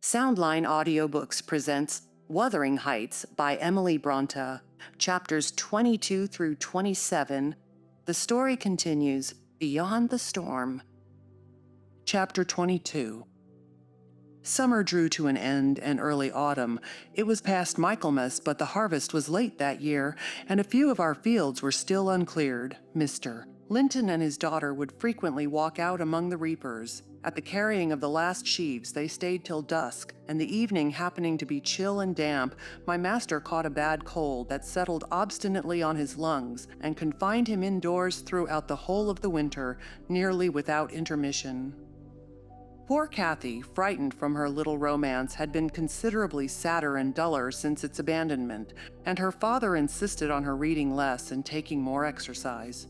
SoundLine Audiobooks presents Wuthering Heights by Emily Brontë, chapters 22 through 27. The story continues beyond the storm. Chapter 22. Summer drew to an end and early autumn. It was past Michaelmas, but the harvest was late that year, and a few of our fields were still uncleared. Mr. Linton and his daughter would frequently walk out among the reapers. At the carrying of the last sheaves, they stayed till dusk, and the evening happening to be chill and damp, my master caught a bad cold that settled obstinately on his lungs and confined him indoors throughout the whole of the winter, nearly without intermission. Poor Kathy, frightened from her little romance, had been considerably sadder and duller since its abandonment, and her father insisted on her reading less and taking more exercise.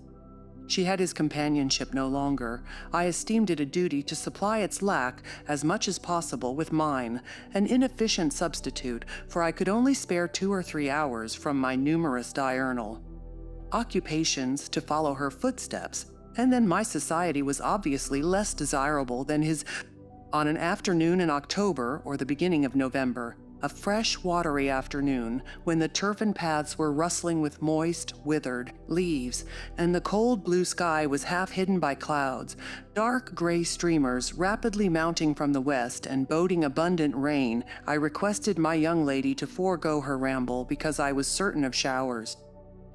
She had his companionship no longer. I esteemed it a duty to supply its lack as much as possible with mine, an inefficient substitute, for I could only spare 2 or 3 hours from my numerous diurnal occupations to follow her footsteps, and then my society was obviously less desirable than his. On an afternoon in October or the beginning of November, a fresh, watery afternoon, when the turfen paths were rustling with moist, withered leaves, and the cold blue sky was half hidden by clouds, dark gray streamers rapidly mounting from the west and boding abundant rain, I requested my young lady to forego her ramble because I was certain of showers.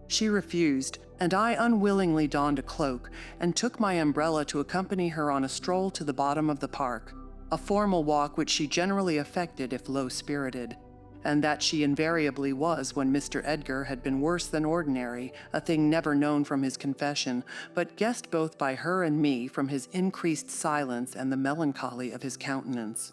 She refused, and I unwillingly donned a cloak and took my umbrella to accompany her on a stroll to the bottom of the park, a formal walk which she generally affected if low-spirited, and that she invariably was when Mr. Edgar had been worse than ordinary, a thing never known from his confession, but guessed both by her and me from his increased silence and the melancholy of his countenance.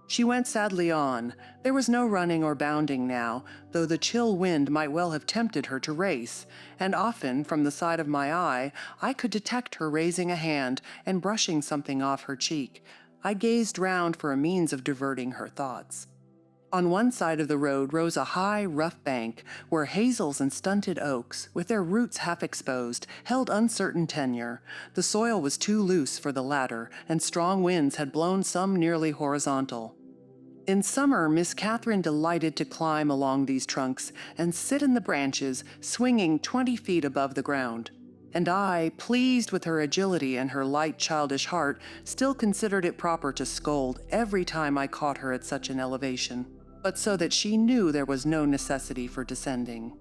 She went sadly on. There was no running or bounding now, though the chill wind might well have tempted her to race, and often, from the side of my eye, I could detect her raising a hand and brushing something off her cheek. I gazed round for a means of diverting her thoughts. On one side of the road rose a high, rough bank, where hazels and stunted oaks, with their roots half exposed, held uncertain tenure. The soil was too loose for the latter, and strong winds had blown some nearly horizontal. In summer, Miss Catherine delighted to climb along these trunks and sit in the branches, swinging 20 feet above the ground. And I, pleased with her agility and her light, childish heart, still considered it proper to scold every time I caught her at such an elevation, but so that she knew there was no necessity for descending.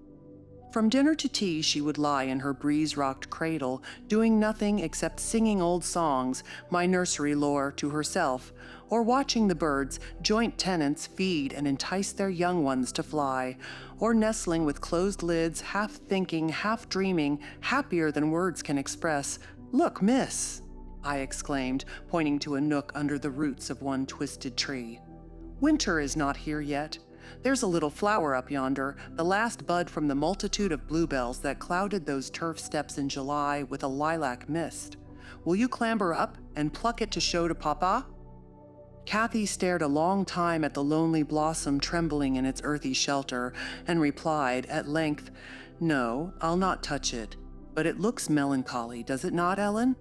From dinner to tea she would lie in her breeze-rocked cradle, doing nothing except singing old songs, my nursery lore, to herself, or watching the birds, joint tenants, feed and entice their young ones to fly, or nestling with closed lids, half thinking, half dreaming, happier than words can express. "Look, miss," I exclaimed, pointing to a nook under the roots of one twisted tree. "Winter is not here yet. There's a little flower up yonder, the last bud from the multitude of bluebells that clouded those turf steps in July with a lilac mist. Will you clamber up and pluck it to show to Papa?" Kathy stared a long time at the lonely blossom trembling in its earthy shelter, and replied at length, "No, I'll not touch it. But it looks melancholy, does it not, Ellen?"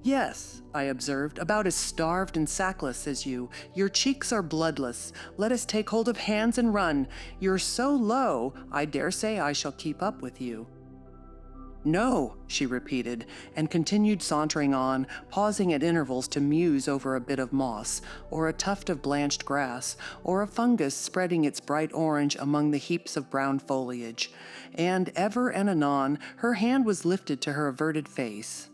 "Yes," I observed, "about as starved and sackless as you. Your cheeks are bloodless. Let us take hold of hands and run. You're so low, I dare say I shall keep up with you." "No," she repeated, and continued sauntering on, pausing at intervals to muse over a bit of moss, or a tuft of blanched grass, or a fungus spreading its bright orange among the heaps of brown foliage, and ever and anon her hand was lifted to her averted face.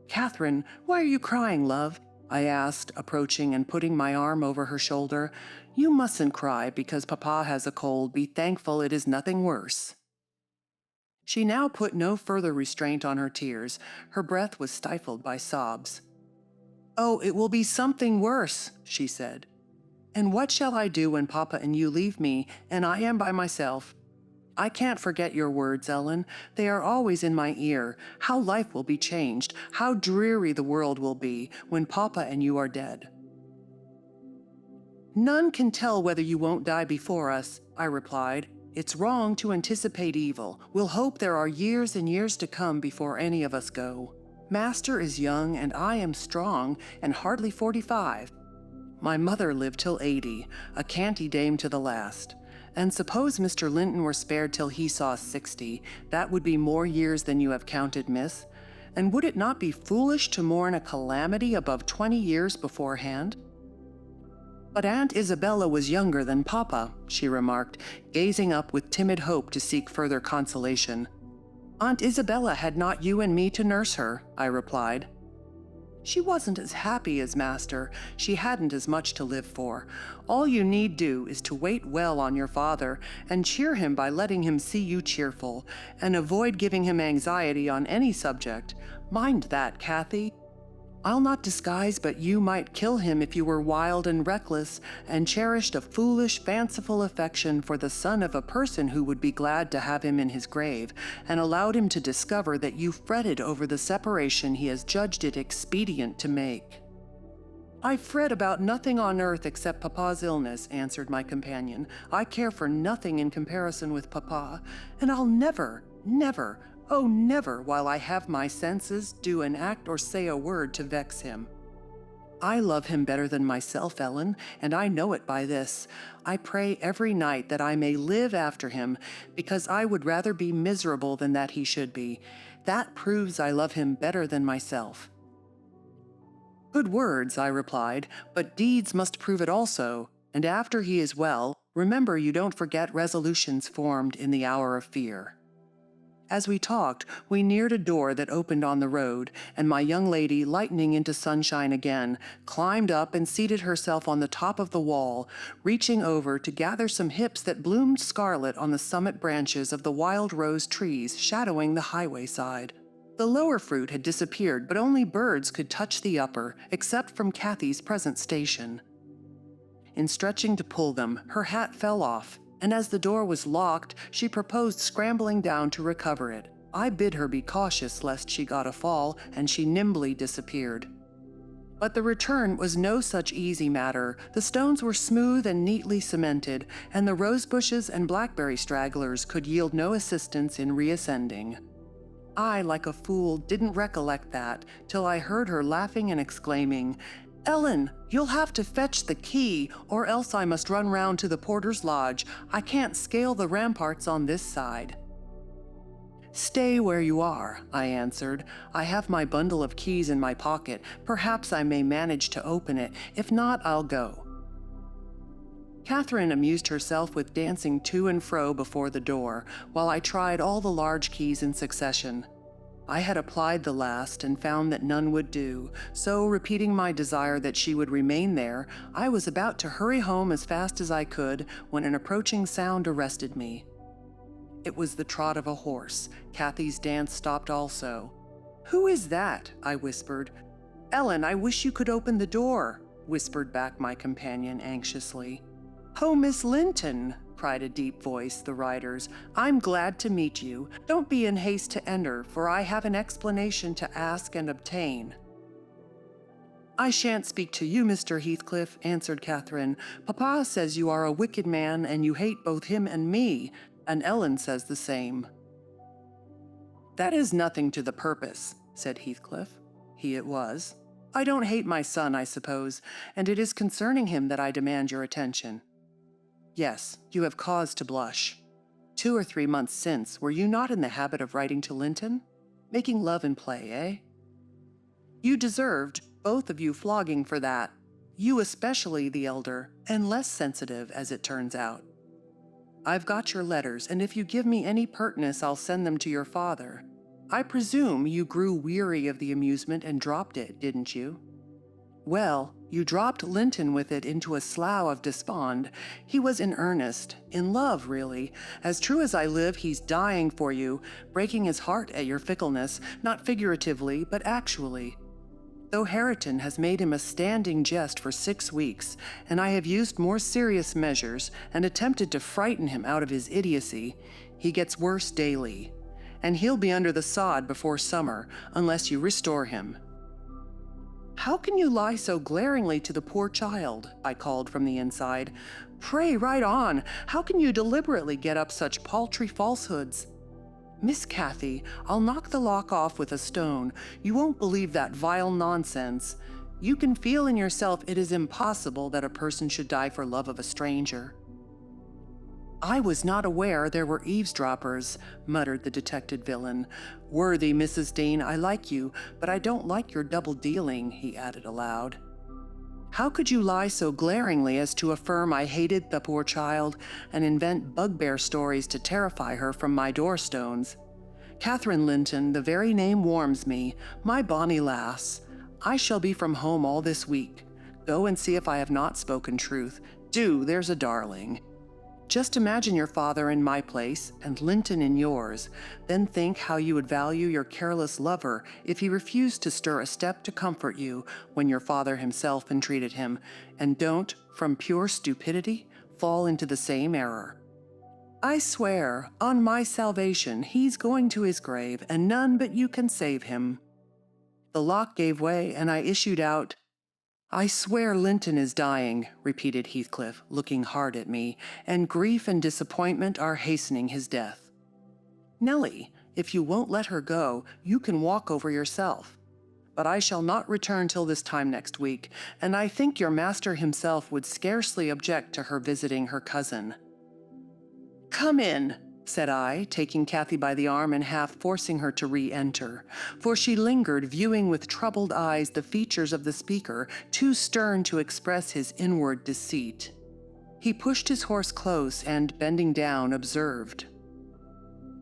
"Catherine, why are you crying, love?" I asked, approaching and putting my arm over her shoulder. "You mustn't cry because Papa has a cold. Be thankful it is nothing worse." She now put no further restraint on her tears. Her breath was stifled by sobs. "Oh, it will be something worse," she said. "And what shall I do when Papa and you leave me, and I am by myself? I can't forget your words, Ellen. They are always in my ear. How life will be changed, how dreary the world will be, when Papa and you are dead." "None can tell whether you won't die before us," I replied. "It's wrong to anticipate evil. We'll hope there are years and years to come before any of us go. Master is young, and I am strong, and hardly 45. My mother lived till 80, a canty dame to the last. And suppose Mr. Linton were spared till he saw 60, that would be more years than you have counted, miss. And would it not be foolish to mourn a calamity above 20 years beforehand? But Aunt Isabella was younger than Papa, she remarked, gazing up with timid hope to seek further consolation. Aunt Isabella had not you and me to nurse her, I replied. She wasn't as happy as Master. She hadn't as much to live for. All you need do is to wait well on your father and cheer him by letting him see you cheerful, and avoid giving him anxiety on any subject. Mind that, Kathy. I'll not disguise, but you might kill him if you were wild and reckless, and cherished a foolish, fanciful affection for the son of a person who would be glad to have him in his grave, and allowed him to discover that you fretted over the separation he has judged it expedient to make. I fret about nothing on earth except Papa's illness, answered my companion. I care for nothing in comparison with Papa, and I'll never, oh, never, while I have my senses, do an act or say a word to vex him. I love him better than myself, Ellen, and I know it by this. I pray every night that I may live after him, because I would rather be miserable than that he should be. That proves I love him better than myself. Good words, I replied, but deeds must prove it also, and after he is well, remember you don't forget resolutions formed in the hour of fear. As we talked, we neared a door that opened on the road, and my young lady, lightening into sunshine again, climbed up and seated herself on the top of the wall, reaching over to gather some hips that bloomed scarlet on the summit branches of the wild rose trees shadowing the highway side. The lower fruit had disappeared, but only birds could touch the upper, except from Kathy's present station. In stretching to pull them, her hat fell off, and as the door was locked, she proposed scrambling down to recover it. I bid her be cautious lest she got a fall, and she nimbly disappeared. But the return was no such easy matter. The stones were smooth and neatly cemented, and the rose bushes and blackberry stragglers could yield no assistance in reascending. I, like a fool, didn't recollect that, till I heard her laughing and exclaiming, "Ellen, you'll have to fetch the key, or else I must run round to the porter's lodge. I can't scale the ramparts on this side." "Stay where you are," I answered. "I have my bundle of keys in my pocket. Perhaps I may manage to open it. If not, I'll go." Catherine amused herself with dancing to and fro before the door, while I tried all the large keys in succession. I had applied the last and found that none would do, so repeating my desire that she would remain there, I was about to hurry home as fast as I could when an approaching sound arrested me. It was the trot of a horse. Kathy's dance stopped also. "Who is that?" I whispered. "Ellen, I wish you could open the door," whispered back my companion anxiously. "Oh, Miss Linton," cried a deep voice, the rider's. "I'm glad to meet you. Don't be in haste to enter, for I have an explanation to ask and obtain." "I shan't speak to you, Mr. Heathcliff," answered Catherine. "Papa says you are a wicked man, and you hate both him and me, and Ellen says the same." "That is nothing to the purpose," said Heathcliff. He it was. "I don't hate my son, I suppose, and it is concerning him that I demand your attention. Yes, you have cause to blush. 2 or 3 months since, were you not in the habit of writing to Linton? Making love and play, eh? You deserved, both of you, flogging for that. You especially, the elder, and less sensitive, as it turns out. I've got your letters, and if you give me any pertness, I'll send them to your father. I presume you grew weary of the amusement and dropped it, didn't you? Well, you dropped Linton with it into a slough of despond. He was in earnest, in love, really. As true as I live, he's dying for you, breaking his heart at your fickleness, not figuratively, but actually. Though Hareton has made him a standing jest for 6 weeks, and I have used more serious measures and attempted to frighten him out of his idiocy, he gets worse daily, and he'll be under the sod before summer, unless you restore him." "How can you lie so glaringly to the poor child?" I called from the inside. "Pray, write on. How can you deliberately get up such paltry falsehoods? Miss Cathy, I'll knock the lock off with a stone. You won't believe that vile nonsense. You can feel in yourself it is impossible that a person should die for love of a stranger." "I was not aware there were eavesdroppers," muttered the detected villain. "Worthy Mrs. Dean, I like you, but I don't like your double-dealing," he added aloud. "How could you lie so glaringly as to affirm I hated the poor child and invent bugbear stories to terrify her from my doorstones? Catherine Linton, the very name warms me, my bonny lass. I shall be from home all this week. Go and see if I have not spoken truth. Do, there's a darling. Just imagine your father in my place and Linton in yours, then think how you would value your careless lover if he refused to stir a step to comfort you when your father himself entreated him, and don't, from pure stupidity, fall into the same error. I swear, on my salvation, he's going to his grave, and none but you can save him." The lock gave way, and I issued out, "I swear Linton is dying," repeated Heathcliff, looking hard at me, "and grief and disappointment are hastening his death. Nellie, if you won't let her go, you can walk over yourself. But I shall not return till this time next week, and I think your master himself would scarcely object to her visiting her cousin." "Come in," said I, taking Cathy by the arm and half forcing her to re-enter, for she lingered, viewing with troubled eyes the features of the speaker, too stern to express his inward deceit. He pushed his horse close and, bending down, observed,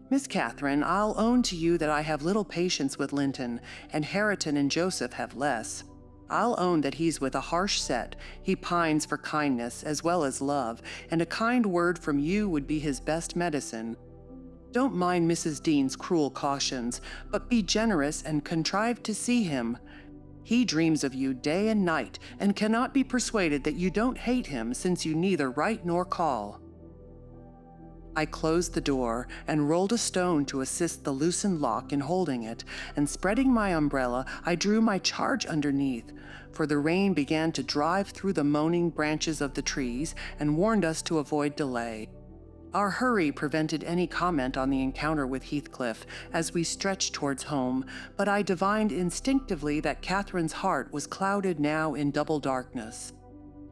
"Miss Catherine, I'll own to you that I have little patience with Linton, and Hareton and Joseph have less. I'll own that he's with a harsh set. He pines for kindness as well as love, and a kind word from you would be his best medicine. Don't mind Mrs. Dean's cruel cautions, but be generous and contrive to see him. He dreams of you day and night, and cannot be persuaded that you don't hate him, since you neither write nor call." I closed the door and rolled a stone to assist the loosened lock in holding it, and spreading my umbrella, I drew my charge underneath, for the rain began to drive through the moaning branches of the trees and warned us to avoid delay. Our hurry prevented any comment on the encounter with Heathcliff as we stretched towards home, but I divined instinctively that Catherine's heart was clouded now in double darkness.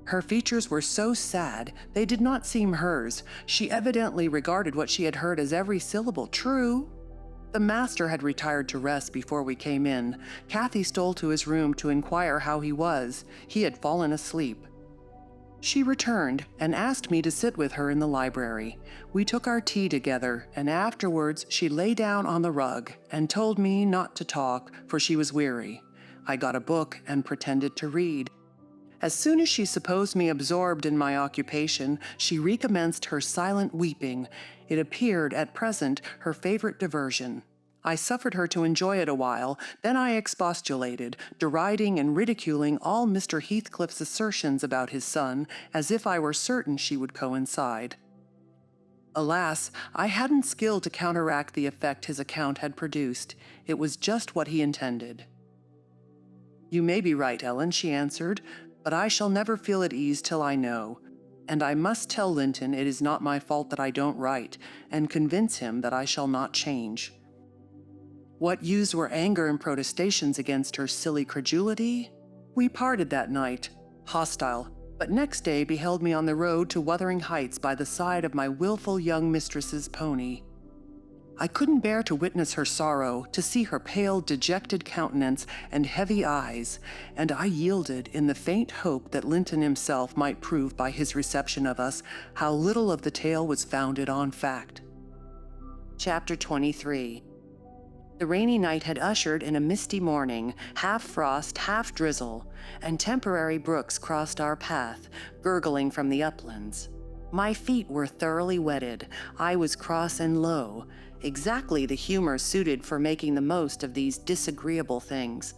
Her features were so sad, they did not seem hers. She evidently regarded what she had heard as every syllable true. The master had retired to rest before we came in. Cathy stole to his room to inquire how he was. He had fallen asleep. She returned and asked me to sit with her in the library. We took our tea together, and afterwards she lay down on the rug and told me not to talk, for she was weary. I got a book and pretended to read. As soon as she supposed me absorbed in my occupation, she recommenced her silent weeping. It appeared, at present, her favorite diversion. I suffered her to enjoy it a while, then I expostulated, deriding and ridiculing all Mr. Heathcliff's assertions about his son, as if I were certain she would coincide. Alas, I hadn't skill to counteract the effect his account had produced. It was just what he intended. "You may be right, Ellen," she answered, "but I shall never feel at ease till I know. And I must tell Linton it is not my fault that I don't write, and convince him that I shall not change." What used were anger and protestations against her silly credulity? We parted that night, hostile, but next day beheld me on the road to Wuthering Heights by the side of my willful young mistress's pony. I couldn't bear to witness her sorrow, to see her pale, dejected countenance and heavy eyes, and I yielded in the faint hope that Linton himself might prove by his reception of us how little of the tale was founded on fact. Chapter 23. The rainy night had ushered in a misty morning, half frost, half drizzle, and temporary brooks crossed our path, gurgling from the uplands. My feet were thoroughly wetted. I was cross and low, exactly the humor suited for making the most of these disagreeable things.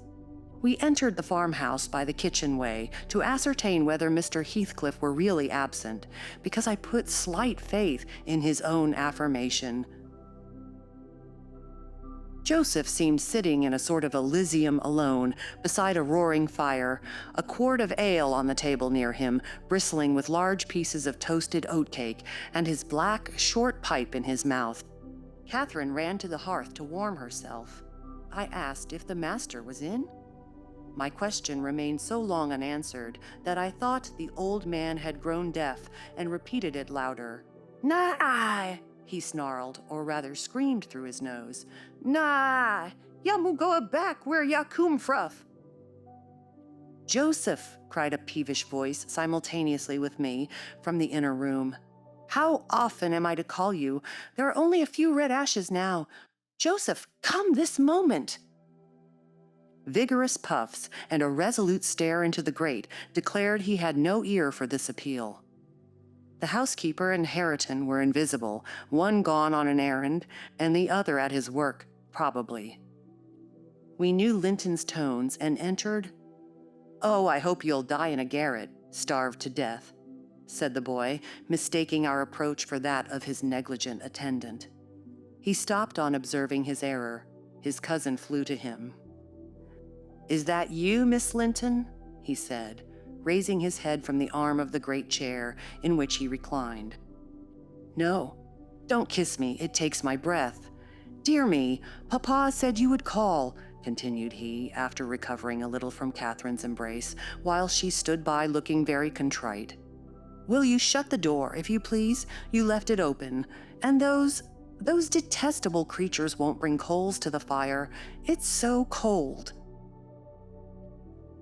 We entered the farmhouse by the kitchen way to ascertain whether Mr. Heathcliff were really absent, because I put slight faith in his own affirmation. Joseph seemed sitting in a sort of Elysium alone, beside a roaring fire, a quart of ale on the table near him, bristling with large pieces of toasted oatcake, and his black, short pipe in his mouth. Catherine ran to the hearth to warm herself. I asked if the master was in. My question remained so long unanswered that I thought the old man had grown deaf and repeated it louder. "Nah!" he snarled, or rather screamed through his nose. "Nah! Ya mu goa back where ya come fruf." "Joseph!" cried a peevish voice simultaneously with me from the inner room. "How often am I to call you? There are only a few red ashes now. Joseph, come this moment!" Vigorous puffs and a resolute stare into the grate declared he had no ear for this appeal. The housekeeper and Hareton were invisible, one gone on an errand, and the other at his work, probably. We knew Linton's tones and entered. "Oh, I hope you'll die in a garret, starved to death," said the boy, mistaking our approach for that of his negligent attendant. He stopped on observing his error. His cousin flew to him. "Is that you, Miss Linton?" he said, raising his head from the arm of the great chair in which he reclined. "No, don't kiss me, it takes my breath. Dear me, Papa said you would call," continued he, after recovering a little from Catherine's embrace, while she stood by looking very contrite. "Will you shut the door, if you please? You left it open. And those detestable creatures won't bring coals to the fire. It's so cold."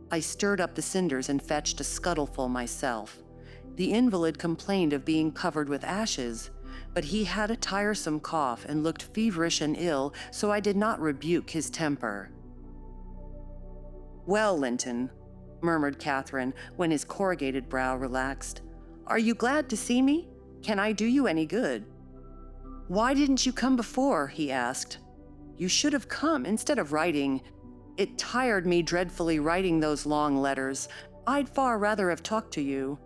I stirred up the cinders and fetched a scuttleful myself. The invalid complained of being covered with ashes, but he had a tiresome cough and looked feverish and ill, so I did not rebuke his temper. "Well, Linton," murmured Catherine when his corrugated brow relaxed, "are you glad to see me? Can I do you any good?" "Why didn't you come before?" he asked. "You should have come instead of writing. It tired me dreadfully writing those long letters. I'd far rather have talked to you.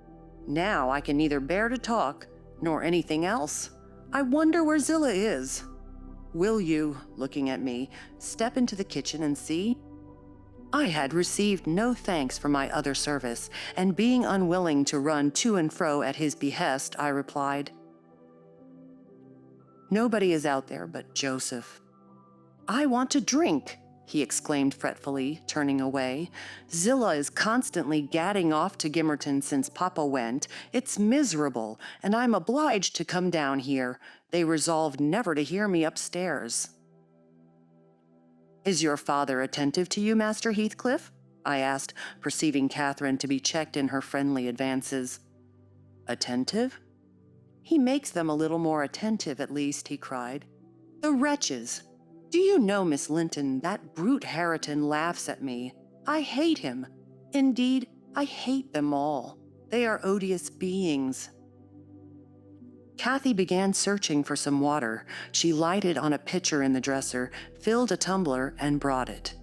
Now I can neither bear to talk, nor anything else. I wonder where Zillah is. Will you," looking at me, "step into the kitchen and see?" I had received no thanks for my other service, and being unwilling to run to and fro at his behest, I replied, "Nobody is out there but Joseph." "I want to drink," he exclaimed fretfully, turning away. "Zillah is constantly gadding off to Gimmerton since Papa went. It's miserable, and I'm obliged to come down here. They resolved never to hear me upstairs." "Is your father attentive to you, Master Heathcliff?" I asked, perceiving Catherine to be checked in her friendly advances. "Attentive? He makes them a little more attentive, at least," he cried. "The wretches! Do you know, Miss Linton, that brute Hareton laughs at me. I hate him. Indeed, I hate them all. They are odious beings." Cathy began searching for some water. She lighted on a pitcher in the dresser, filled a tumbler, and brought it.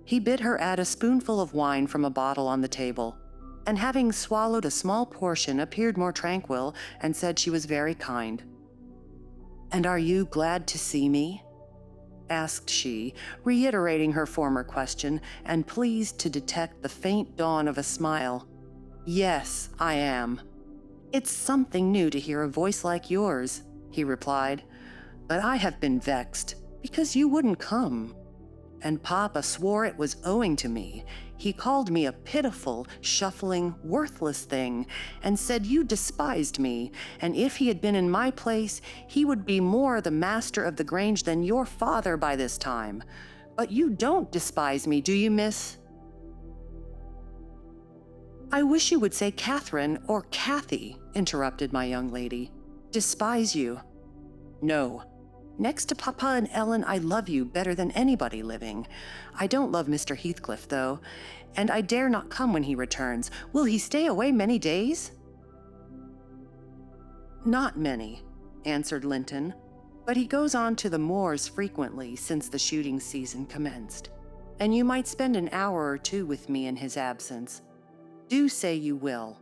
He bid her add a spoonful of wine from a bottle on the table, and having swallowed a small portion, appeared more tranquil and said she was very kind. "And are you glad to see me?" asked she, reiterating her former question, and pleased to detect the faint dawn of a smile. "Yes, I am." "It's something new to hear a voice like yours," he replied, "but I have been vexed, because you wouldn't come. And Papa swore it was owing to me. He called me a pitiful, shuffling, worthless thing, and said you despised me, and if he had been in my place, he would be more the master of the Grange than your father by this time. But you don't despise me, do you, miss?" "I wish you would say Catherine or Cathy," interrupted my young lady. "Despise you? No. Next to Papa and Ellen, I love you better than anybody living. I don't love Mr. Heathcliff, though, and I dare not come when he returns. Will he stay away many days?" "Not many," answered Linton, "but he goes on to the moors frequently since the shooting season commenced, and you might spend an hour or two with me in his absence. Do say you will.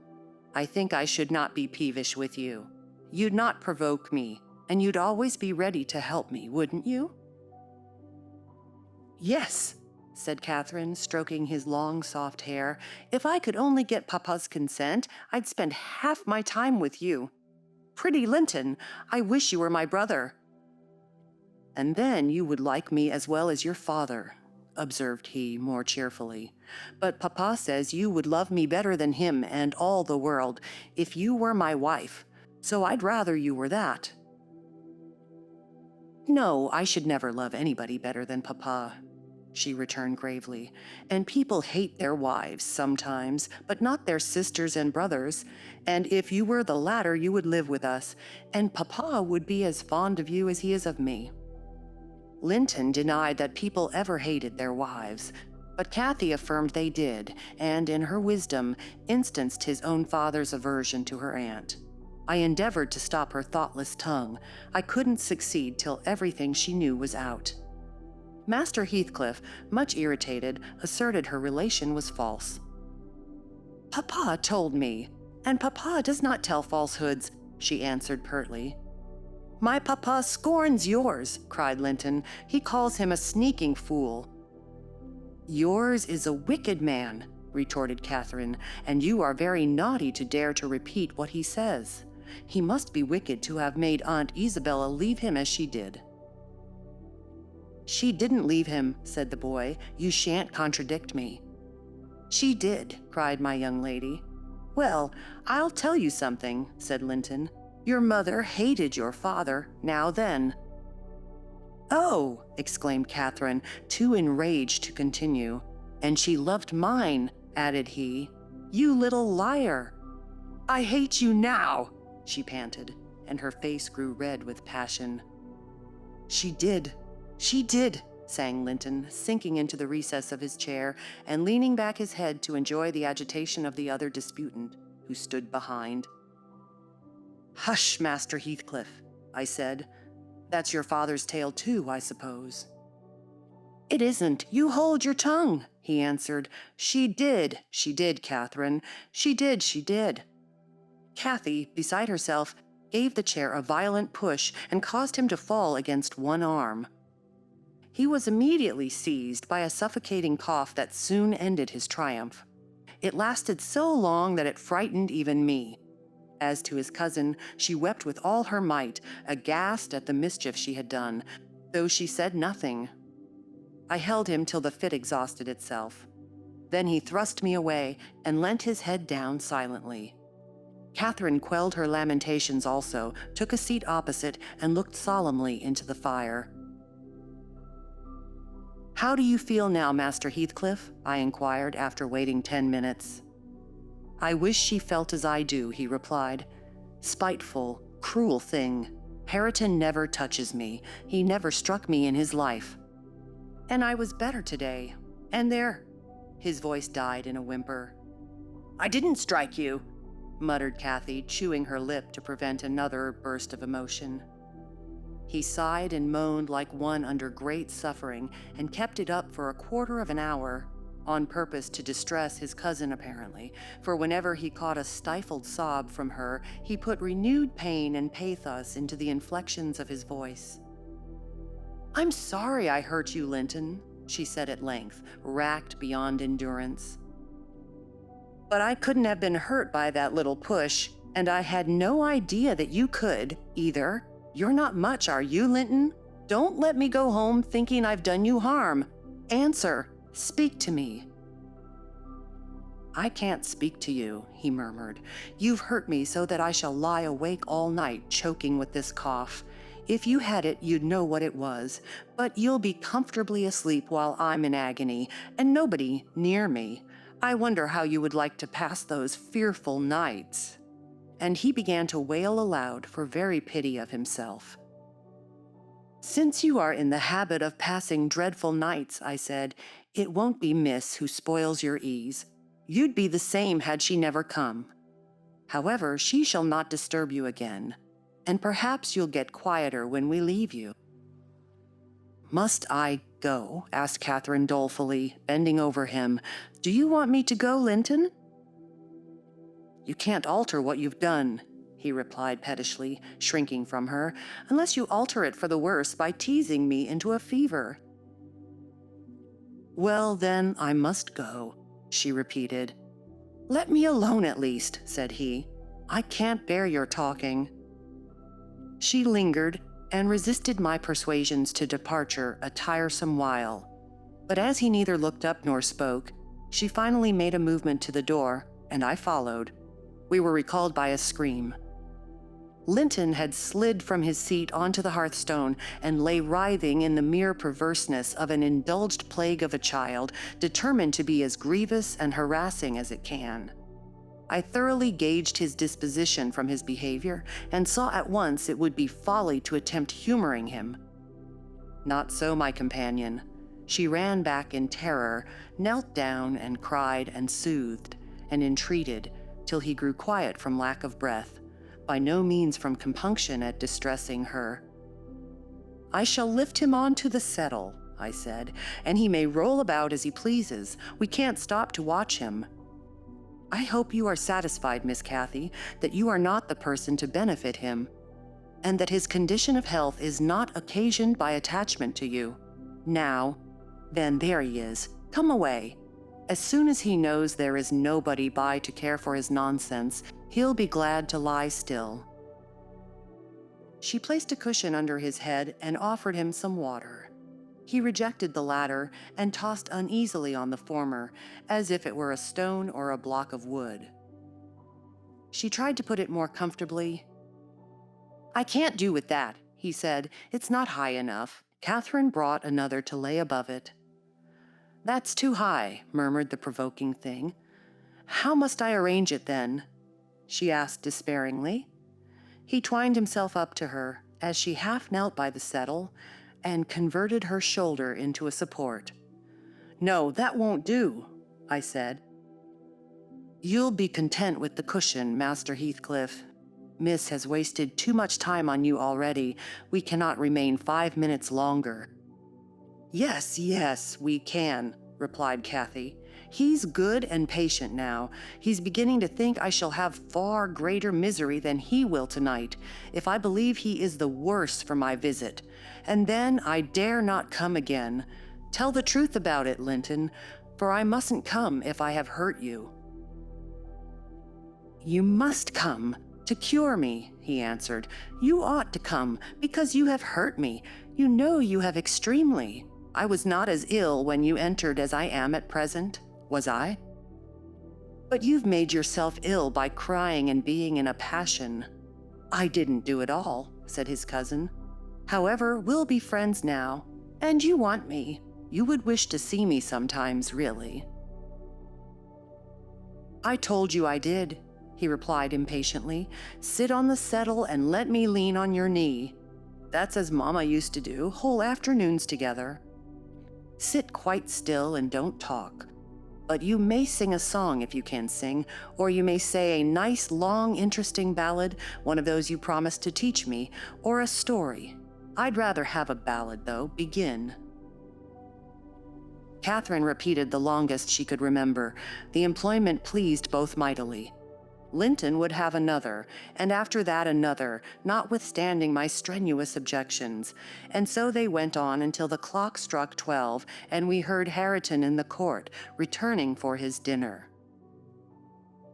I think I should not be peevish with you. You'd not provoke me, and you'd always be ready to help me, wouldn't you?" "Yes," said Catherine, stroking his long, soft hair. "If I could only get Papa's consent, I'd spend half my time with you. Pretty Linton, I wish you were my brother. And then you would like me as well as your father. observed he more cheerfully. But Papa says you would love me better than him and all the world if you were my wife, so I'd rather you were that. No, I should never love anybody better than Papa, she returned gravely, and people hate their wives sometimes, but not their sisters and brothers, and if you were the latter, you would live with us, and Papa would be as fond of you as he is of me. Linton denied that people ever hated their wives, but Kathy affirmed they did, and in her wisdom, instanced his own father's aversion to her aunt. I endeavored to stop her thoughtless tongue. I couldn't succeed till everything she knew was out. Master Heathcliff, much irritated, asserted her relation was false. Papa told me, and Papa does not tell falsehoods, she answered pertly. My Papa scorns yours, cried Linton. He calls him a sneaking fool. Yours is a wicked man, retorted Catherine, and you are very naughty to dare to repeat what he says. He must be wicked to have made Aunt Isabella leave him as she did. She didn't leave him, said the boy. You shan't contradict me. She did, cried my young lady. Well, I'll tell you something, said Linton. Your mother hated your father, now then. Oh, exclaimed Catherine, too enraged to continue. And she loved mine, added he. You little liar. I hate you now, she panted, and her face grew red with passion. She did, sang Linton, sinking into the recess of his chair and leaning back his head to enjoy the agitation of the other disputant, who stood behind. Hush, Master Heathcliff, I said. That's your father's tale too, I suppose. It isn't. You hold your tongue, he answered. She did, Catherine. She did. Kathy, beside herself, gave the chair a violent push and caused him to fall against one arm. He was immediately seized by a suffocating cough that soon ended his triumph. It lasted so long that it frightened even me. As to his cousin, she wept with all her might, aghast at the mischief she had done, though she said nothing. I held him till the fit exhausted itself. Then he thrust me away and leant his head down silently. Catherine quelled her lamentations also, took a seat opposite, and looked solemnly into the fire. How do you feel now, Master Heathcliff? I inquired after waiting 10 minutes. I wish she felt as I do, he replied. Spiteful, cruel thing. Hareton never touches me. He never struck me in his life. And I was better today. And there. His voice died in a whimper. I didn't strike you, muttered Kathy, chewing her lip to prevent another burst of emotion. He sighed and moaned like one under great suffering, and kept it up for a quarter of an hour, on purpose to distress his cousin apparently, for whenever he caught a stifled sob from her, he put renewed pain and pathos into the inflections of his voice. I'm sorry I hurt you, Linton, she said at length, racked beyond endurance. But I couldn't have been hurt by that little push, and I had no idea that you could, either. You're not much, are you, Linton? Don't let me go home thinking I've done you harm. Answer. Speak to me. I can't speak to you, he murmured. You've hurt me so that I shall lie awake all night choking with this cough. If you had it, you'd know what it was, but you'll be comfortably asleep while I'm in agony, and nobody near me. I wonder how you would like to pass those fearful nights. And he began to wail aloud for very pity of himself. Since you are in the habit of passing dreadful nights, I said, it won't be Miss who spoils your ease. You'd be the same had she never come. However, she shall not disturb you again, and perhaps you'll get quieter when we leave you. Must I go? Asked Catherine dolefully, bending over him. Do you want me to go, Linton? You can't alter what you've done, he replied pettishly, shrinking from her, unless you alter it for the worse by teasing me into a fever. Well, then, I must go, she repeated. Let me alone at least, said he. I can't bear your talking. She lingered and resisted my persuasions to departure a tiresome while. But as he neither looked up nor spoke, she finally made a movement to the door, and I followed. We were recalled by a scream. Linton had slid from his seat onto the hearthstone and lay writhing in the mere perverseness of an indulged plague of a child, determined to be as grievous and harassing as it can. I thoroughly gauged his disposition from his behavior and saw at once it would be folly to attempt humoring him. Not so my companion. She ran back in terror, knelt down and cried and soothed and entreated till he grew quiet from lack of breath, by no means from compunction at distressing her. "I shall lift him on to the settle," I said, "and he may roll about as he pleases. We can't stop to watch him. I hope you are satisfied, Miss Cathy, that you are not the person to benefit him, and that his condition of health is not occasioned by attachment to you. Now, then, there he is. Come away. As soon as he knows there is nobody by to care for his nonsense, he'll be glad to lie still." She placed a cushion under his head and offered him some water. He rejected the latter and tossed uneasily on the former, as if it were a stone or a block of wood. She tried to put it more comfortably. "I can't do with that," he said. "It's not high enough." Catherine brought another to lay above it. "That's too high," murmured the provoking thing. "How must I arrange it, then?" she asked despairingly. He twined himself up to her as she half knelt by the settle and converted her shoulder into a support. "No, that won't do," I said. "You'll be content with the cushion, Master Heathcliff. Miss has wasted too much time on you already. We cannot remain 5 minutes longer." Yes, we can," replied Cathy. "He's good and patient now. He's beginning to think I shall have far greater misery than he will tonight, if I believe he is the worse for my visit. And then I dare not come again. Tell the truth about it, Linton, for I mustn't come if I have hurt you." "You must come, to cure me," he answered. "You ought to come, because you have hurt me. You know you have extremely. I was not as ill when you entered as I am at present, was I? But you've made yourself ill by crying and being in a passion." "I didn't do it all," said his cousin. "However, we'll be friends now, and you want me. You would wish to see me sometimes, really." "I told you I did," he replied impatiently. "Sit on the settle and let me lean on your knee. That's as Mama used to do, whole afternoons together. Sit quite still and don't talk. But you may sing a song if you can sing, or you may say a nice, long, interesting ballad, one of those you promised to teach me, or a story. I'd rather have a ballad, though. Begin." Catherine repeated the longest she could remember. The employment pleased both mightily. Linton would have another, and after that another, notwithstanding my strenuous objections, and so they went on until the clock struck 12, and we heard Hareton in the court, returning for his dinner.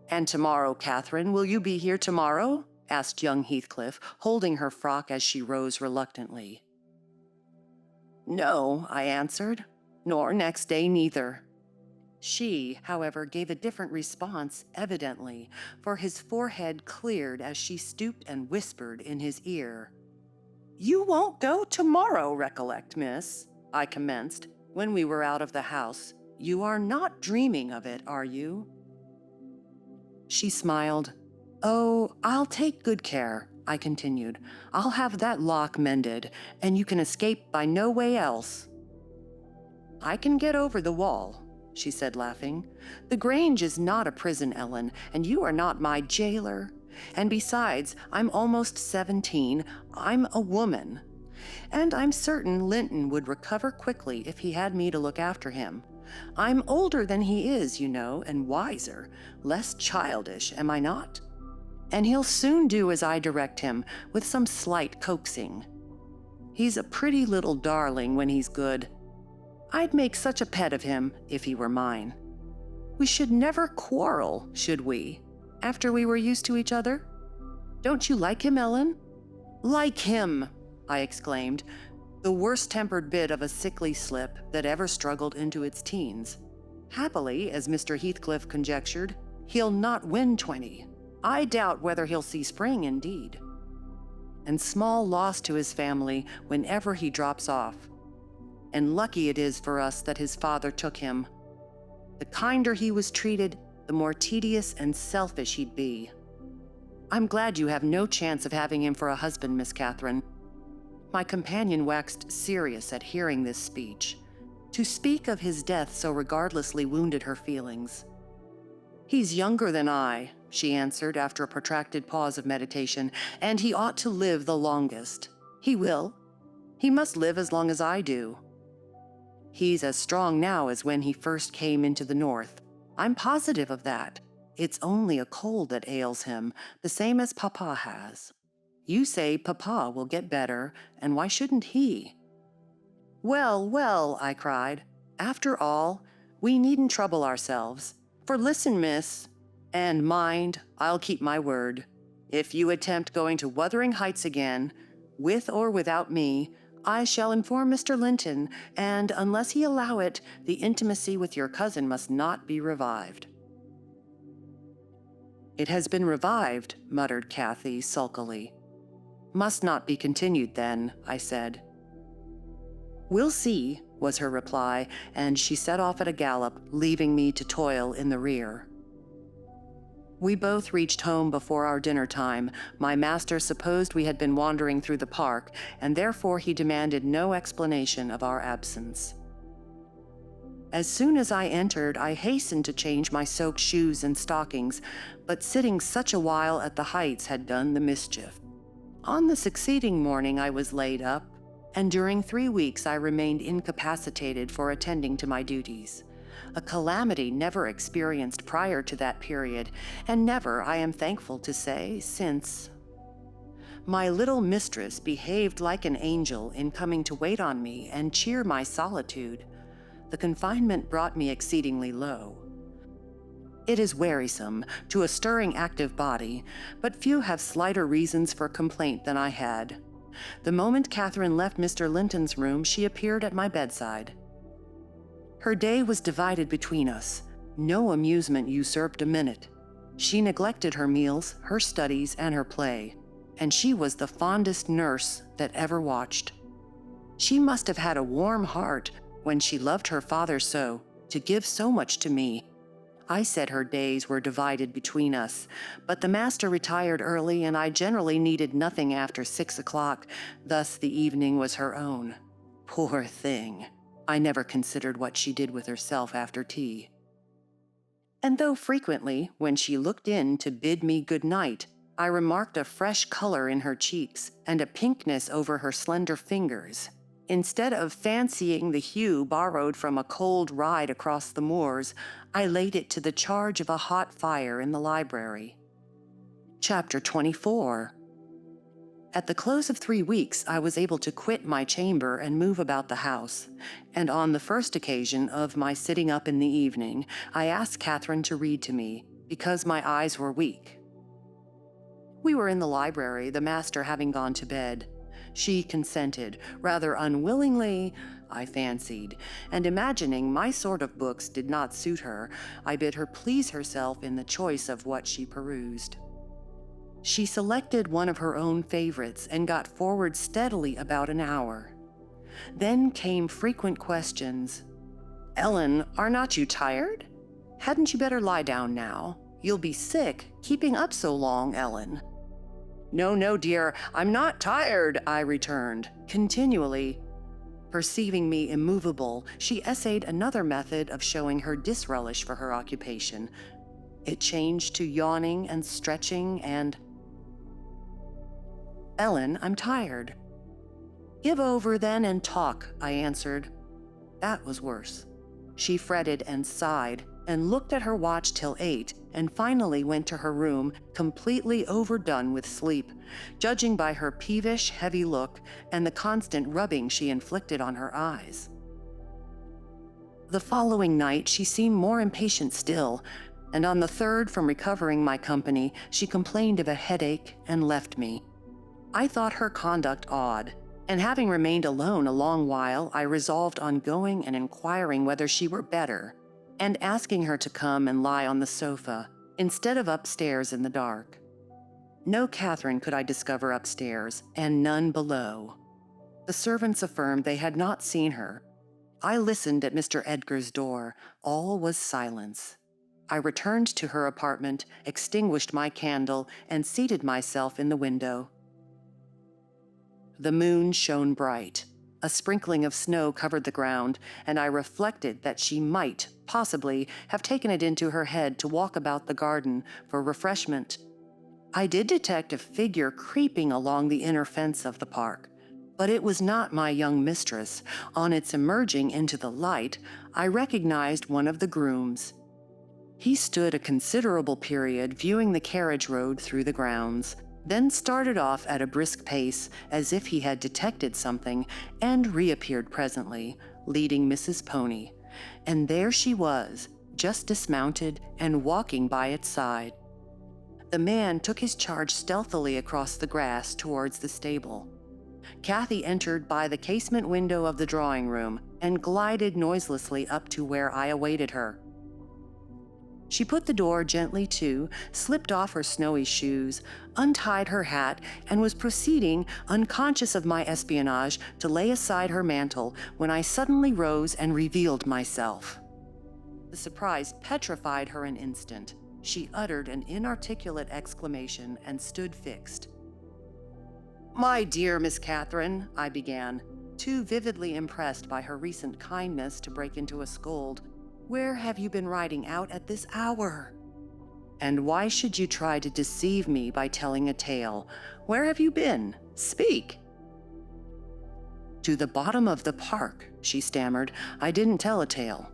"And tomorrow, Catherine, will you be here tomorrow?" asked young Heathcliff, holding her frock as she rose reluctantly. "No," I answered, "nor next day neither." She, however, gave a different response, evidently, for his forehead cleared as she stooped and whispered in his ear. "You won't go tomorrow, recollect, miss," I commenced, when we were out of the house. "You are not dreaming of it, are you?" She smiled. "Oh, I'll take good care," I continued. "I'll have that lock mended, and you can escape by no way else." "I can get over the wall," she said, laughing. "The Grange is not a prison, Ellen, and you are not my jailer. And besides, I'm almost 17. I'm a woman. And I'm certain Linton would recover quickly if he had me to look after him. I'm older than he is, you know, and wiser, less childish, am I not? And he'll soon do as I direct him, with some slight coaxing. He's a pretty little darling when he's good. I'd make such a pet of him if he were mine. We should never quarrel, should we, after we were used to each other? Don't you like him, Ellen?" "Like him!" I exclaimed. the worst-tempered bit of a sickly slip that ever struggled into its teens. Happily, as Mr. Heathcliff conjectured, he'll not win 20. I doubt whether he'll see spring indeed. And small loss to his family whenever he drops off. And lucky it is for us that his father took him. The kinder he was treated, the more tedious and selfish he'd be. I'm glad you have no chance of having him for a husband, Miss Catherine. My companion waxed serious at hearing this speech. To speak of his death so regardlessly wounded her feelings. He's younger than I, she answered after a protracted pause of meditation, and he ought to live the longest. He will. He must live as long as I do. He's as strong now as when he first came into the north. I'm positive of that. It's only a cold that ails him, the same as Papa has. You say Papa will get better, and why shouldn't he? Well, well, I cried. After all, we needn't trouble ourselves. For listen, miss, and mind, I'll keep my word. If you attempt going to Wuthering Heights again, with or without me, I shall inform Mr. Linton, and unless he allow it, the intimacy with your cousin must not be revived. It has been revived, muttered Cathy sulkily. Must not be continued then, I said. We'll see, was her reply, and she set off at a gallop, leaving me to toil in the rear. We both reached home before our dinner time. My master supposed we had been wandering through the park, and therefore he demanded no explanation of our absence. As soon as I entered, I hastened to change my soaked shoes and stockings, but sitting such a while at the Heights had done the mischief. On the succeeding morning I was laid up, and during 3 weeks I remained incapacitated for attending to my duties. A calamity never experienced prior to that period, and never, I am thankful to say, since. My little mistress behaved like an angel in coming to wait on me and cheer my solitude. The confinement brought me exceedingly low. It is wearisome to a stirring active body, but few have slighter reasons for complaint than I had. The moment Catherine left Mr. Linton's room, she appeared at my bedside. Her day was divided between us. No amusement usurped a minute. She neglected her meals, her studies, and her play, and she was the fondest nurse that ever watched. She must have had a warm heart when she loved her father so, to give so much to me. I said her days were divided between us, but the master retired early and I generally needed nothing after 6 o'clock, thus the evening was her own. Poor thing. I never considered what she did with herself after tea. And though frequently, when she looked in to bid me good night, I remarked a fresh color in her cheeks and a pinkness over her slender fingers, instead of fancying the hue borrowed from a cold ride across the moors, I laid it to the charge of a hot fire in the library. Chapter 24. At the close of 3 weeks, I was able to quit my chamber and move about the house, and on the first occasion of my sitting up in the evening, I asked Catherine to read to me, because my eyes were weak. We were in the library, the master having gone to bed. She consented, rather unwillingly, I fancied, and imagining my sort of books did not suit her, I bid her please herself in the choice of what she perused. She selected one of her own favorites and got forward steadily about an hour. Then came frequent questions. "Ellen, are not you tired? Hadn't you better lie down now? You'll be sick, keeping up so long, Ellen." "No, no, dear, I'm not tired," I returned, continually. Perceiving me immovable, she essayed another method of showing her disrelish for her occupation. It changed to yawning and stretching and, "Ellen, I'm tired." "Give over then and talk," I answered. That was worse. She fretted and sighed and looked at her watch till 8 and finally went to her room completely overdone with sleep, judging by her peevish, heavy look and the constant rubbing she inflicted on her eyes. The following night she seemed more impatient still, and on the 3rd, from recovering my company, she complained of a headache and left me. I thought her conduct odd. And having remained alone a long while, I resolved on going and inquiring whether she were better, and asking her to come and lie on the sofa, instead of upstairs in the dark. No Catherine could I discover upstairs, and none below. The servants affirmed they had not seen her. I listened at Mr. Edgar's door. All was silence. I returned to her apartment, extinguished my candle, and seated myself in the window. The moon shone bright. A sprinkling of snow covered the ground, and I reflected that she might, possibly, have taken it into her head to walk about the garden for refreshment. I did detect a figure creeping along the inner fence of the park, but it was not my young mistress. On its emerging into the light, I recognized one of the grooms. He stood a considerable period viewing the carriage road through the grounds, then started off at a brisk pace as if he had detected something, and reappeared presently, leading Mrs. Pony. And there she was, just dismounted and walking by its side. The man took his charge stealthily across the grass towards the stable. Kathy entered by the casement window of the drawing room and glided noiselessly up to where I awaited her. She put the door gently to, slipped off her snowy shoes, untied her hat, and was proceeding, unconscious of my espionage, to lay aside her mantle when I suddenly rose and revealed myself. The surprise petrified her an instant. She uttered an inarticulate exclamation and stood fixed. "My dear Miss Catherine," I began, too vividly impressed by her recent kindness to break into a scold, "where have you been riding out at this hour? And why should you try to deceive me by telling a tale? Where have you been? Speak." "To the bottom of the park," she stammered. "I didn't tell a tale."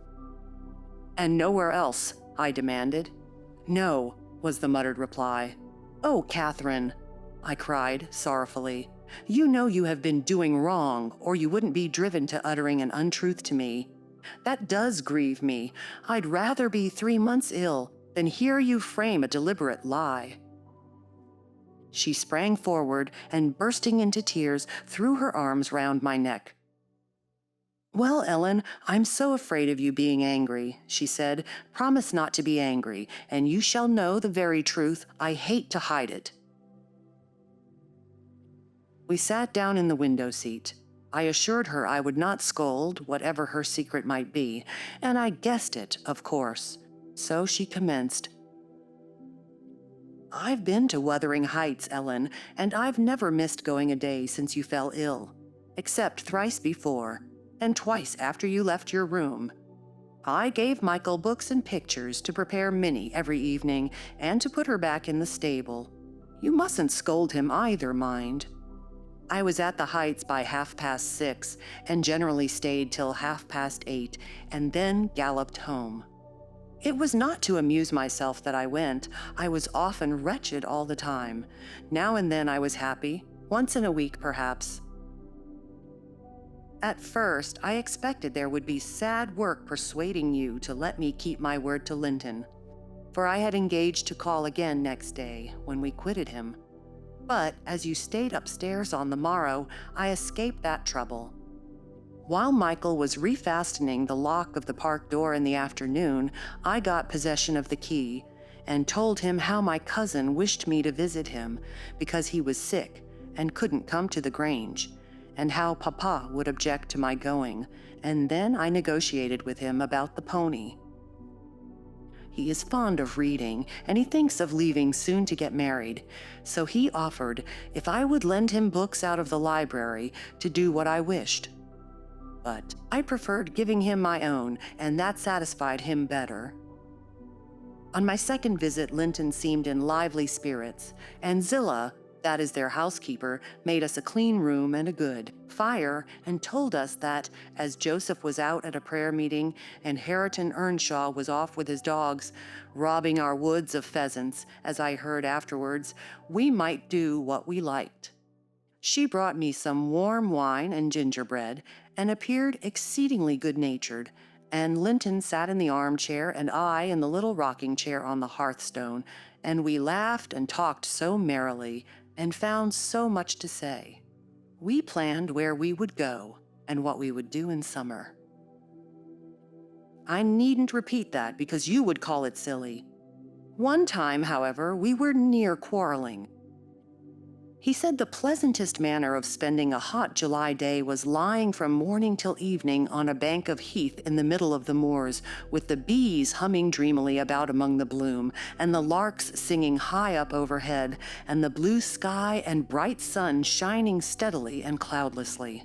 "And nowhere else?" I demanded. "No," was the muttered reply. "Oh, Catherine," I cried sorrowfully, "you know you have been doing wrong, or you wouldn't be driven to uttering an untruth to me. That does grieve me. I'd rather be 3 months ill than hear you frame a deliberate lie." She sprang forward and, bursting into tears, threw her arms round my neck. "Well, Ellen, I'm so afraid of you being angry," she said. "Promise not to be angry, and you shall know the very truth. I hate to hide it." We sat down in the window seat. I assured her I would not scold, whatever her secret might be, and I guessed it, of course. So she commenced. "I've been to Wuthering Heights, Ellen, and I've never missed going a day since you fell ill, except thrice before, and twice after you left your room. I gave Michael books and pictures to prepare Minnie every evening and to put her back in the stable. You mustn't scold him either, mind. I was at the Heights by 6:30 and generally stayed till 8:30 and then galloped home. It was not to amuse myself that I went. I was often wretched all the time. Now and then I was happy, once in a week perhaps. At first, I expected there would be sad work persuading you to let me keep my word to Linton, for I had engaged to call again next day when we quitted him. But as you stayed upstairs on the morrow, I escaped that trouble. While Michael was refastening the lock of the park door in the afternoon, I got possession of the key and told him how my cousin wished me to visit him because he was sick and couldn't come to the Grange, and how Papa would object to my going, and then I negotiated with him about the pony. He is fond of reading, and he thinks of leaving soon to get married, so he offered, if I would lend him books out of the library, to do what I wished. But I preferred giving him my own, and that satisfied him better. On my second visit, Linton seemed in lively spirits, and Zillah, that is their housekeeper, made us a clean room and a good fire, and told us that, as Joseph was out at a prayer meeting and Hareton Earnshaw was off with his dogs, robbing our woods of pheasants, as I heard afterwards, we might do what we liked. She brought me some warm wine and gingerbread, and appeared exceedingly good-natured, and Linton sat in the armchair and I in the little rocking chair on the hearthstone, and we laughed and talked so merrily, and found so much to say. We planned where we would go and what we would do in summer. I needn't repeat that because you would call it silly. One time, however, we were near quarreling. He said the pleasantest manner of spending a hot July day was lying from morning till evening on a bank of heath in the middle of the moors, with the bees humming dreamily about among the bloom, and the larks singing high up overhead, and the blue sky and bright sun shining steadily and cloudlessly.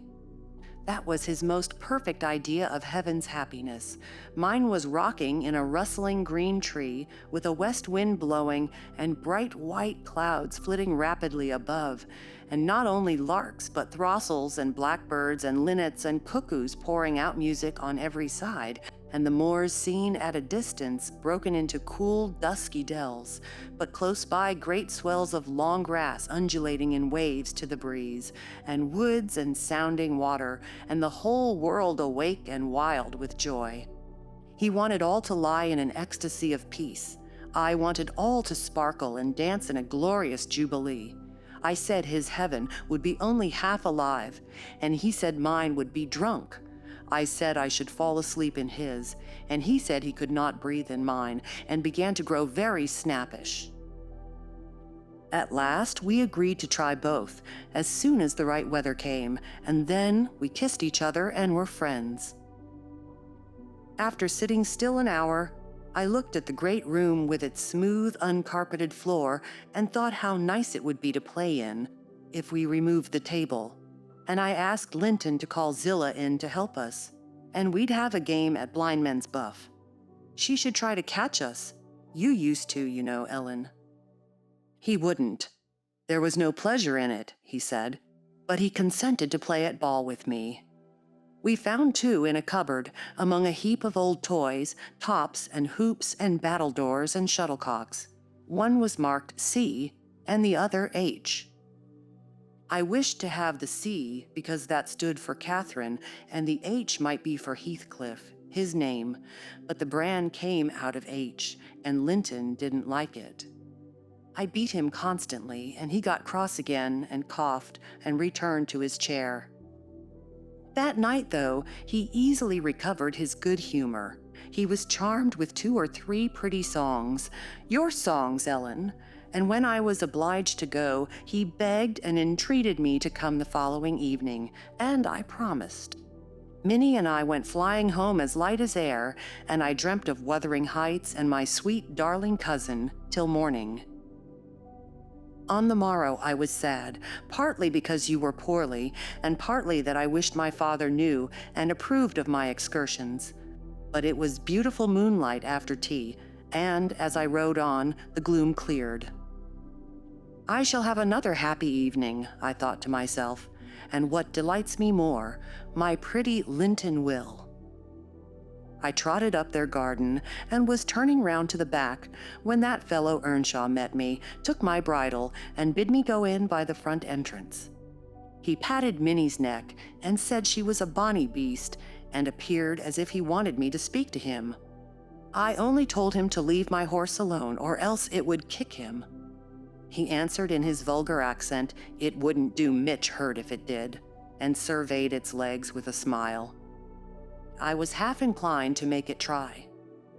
That was his most perfect idea of heaven's happiness. Mine was rocking in a rustling green tree with a west wind blowing and bright white clouds flitting rapidly above, and not only larks but throstles and blackbirds and linnets and cuckoos pouring out music on every side, and the moors seen at a distance broken into cool, dusky dells, but close by great swells of long grass undulating in waves to the breeze, and woods and sounding water, and the whole world awake and wild with joy. He wanted all to lie in an ecstasy of peace. I wanted all to sparkle and dance in a glorious jubilee. I said his heaven would be only half alive, and he said mine would be drunk. I said I should fall asleep in his, and he said he could not breathe in mine, and began to grow very snappish. At last, we agreed to try both, as soon as the right weather came, and then we kissed each other and were friends. After sitting still an hour, I looked at the great room with its smooth, uncarpeted floor and thought how nice it would be to play in, if we removed the table. And I asked Linton to call Zillah in to help us, and we'd have a game at blind men's buff. She should try to catch us. You used to, you know, Ellen. He wouldn't. There was no pleasure in it, he said, but he consented to play at ball with me. We found two in a cupboard, among a heap of old toys, tops and hoops and battledores and shuttlecocks. One was marked C, and the other H. I wished to have the C because that stood for Catherine, and the H might be for Heathcliff, his name, but the brand came out of H, and Linton didn't like it. I beat him constantly, and he got cross again and coughed and returned to his chair. That night, though, he easily recovered his good humor. He was charmed with 2 or 3 pretty songs, your songs, Ellen, and when I was obliged to go, he begged and entreated me to come the following evening, and I promised. Minnie and I went flying home as light as air, and I dreamt of Wuthering Heights and my sweet, darling cousin till morning. On the morrow I was sad, partly because you were poorly, and partly that I wished my father knew and approved of my excursions. But it was beautiful moonlight after tea, and as I rode on, the gloom cleared. I shall have another happy evening, I thought to myself, and what delights me more, my pretty Linton will. I trotted up their garden and was turning round to the back when that fellow Earnshaw met me, took my bridle, and bid me go in by the front entrance. He patted Minnie's neck and said she was a bonny beast, and appeared as if he wanted me to speak to him. I only told him to leave my horse alone, or else it would kick him. He answered in his vulgar accent, it wouldn't do Mitch hurt if it did, and surveyed its legs with a smile. I was half inclined to make it try.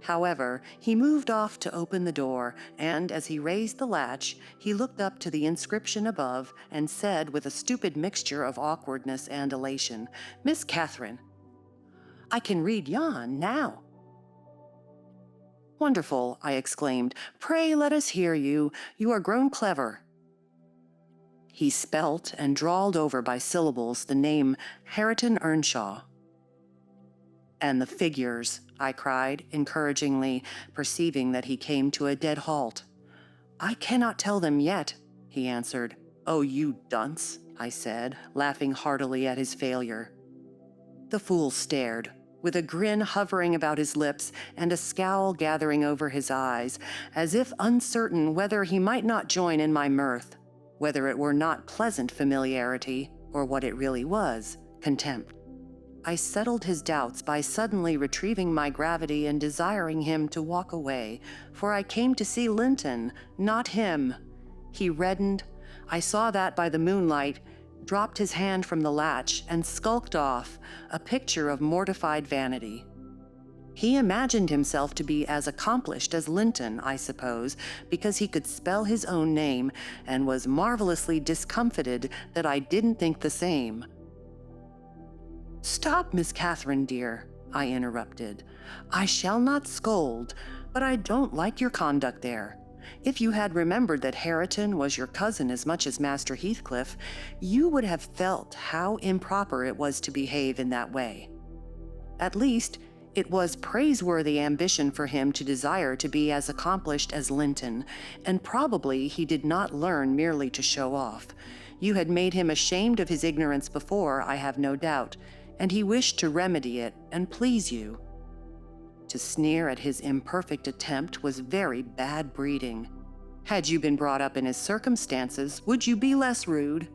However, he moved off to open the door, and as he raised the latch, he looked up to the inscription above and said with a stupid mixture of awkwardness and elation, Miss Catherine, I can read yon now. Wonderful, I exclaimed. Pray let us hear you. You are grown clever. He spelt and drawled over by syllables the name Hareton Earnshaw. And the figures, I cried encouragingly, perceiving that he came to a dead halt. I cannot tell them yet, he answered. Oh, you dunce, I said, laughing heartily at his failure. The fool stared, with a grin hovering about his lips and a scowl gathering over his eyes, as if uncertain whether he might not join in my mirth, whether it were not pleasant familiarity, or what it really was, contempt. I settled his doubts by suddenly retrieving my gravity and desiring him to walk away, for I came to see Linton, not him. He reddened. I saw that by the moonlight. dropped his hand from the latch, and skulked off, a picture of mortified vanity. He imagined himself to be as accomplished as Linton, I suppose, because he could spell his own name, and was marvelously discomfited that I didn't think the same. "Stop, Miss Catherine, dear," I interrupted. "I shall not scold, but I don't like your conduct there. If you had remembered that Hareton was your cousin as much as Master Heathcliff, you would have felt how improper it was to behave in that way. At least, it was praiseworthy ambition for him to desire to be as accomplished as Linton, and probably he did not learn merely to show off. You had made him ashamed of his ignorance before, I have no doubt, and he wished to remedy it and please you. To sneer at his imperfect attempt was very bad breeding. Had you been brought up in his circumstances, would you be less rude?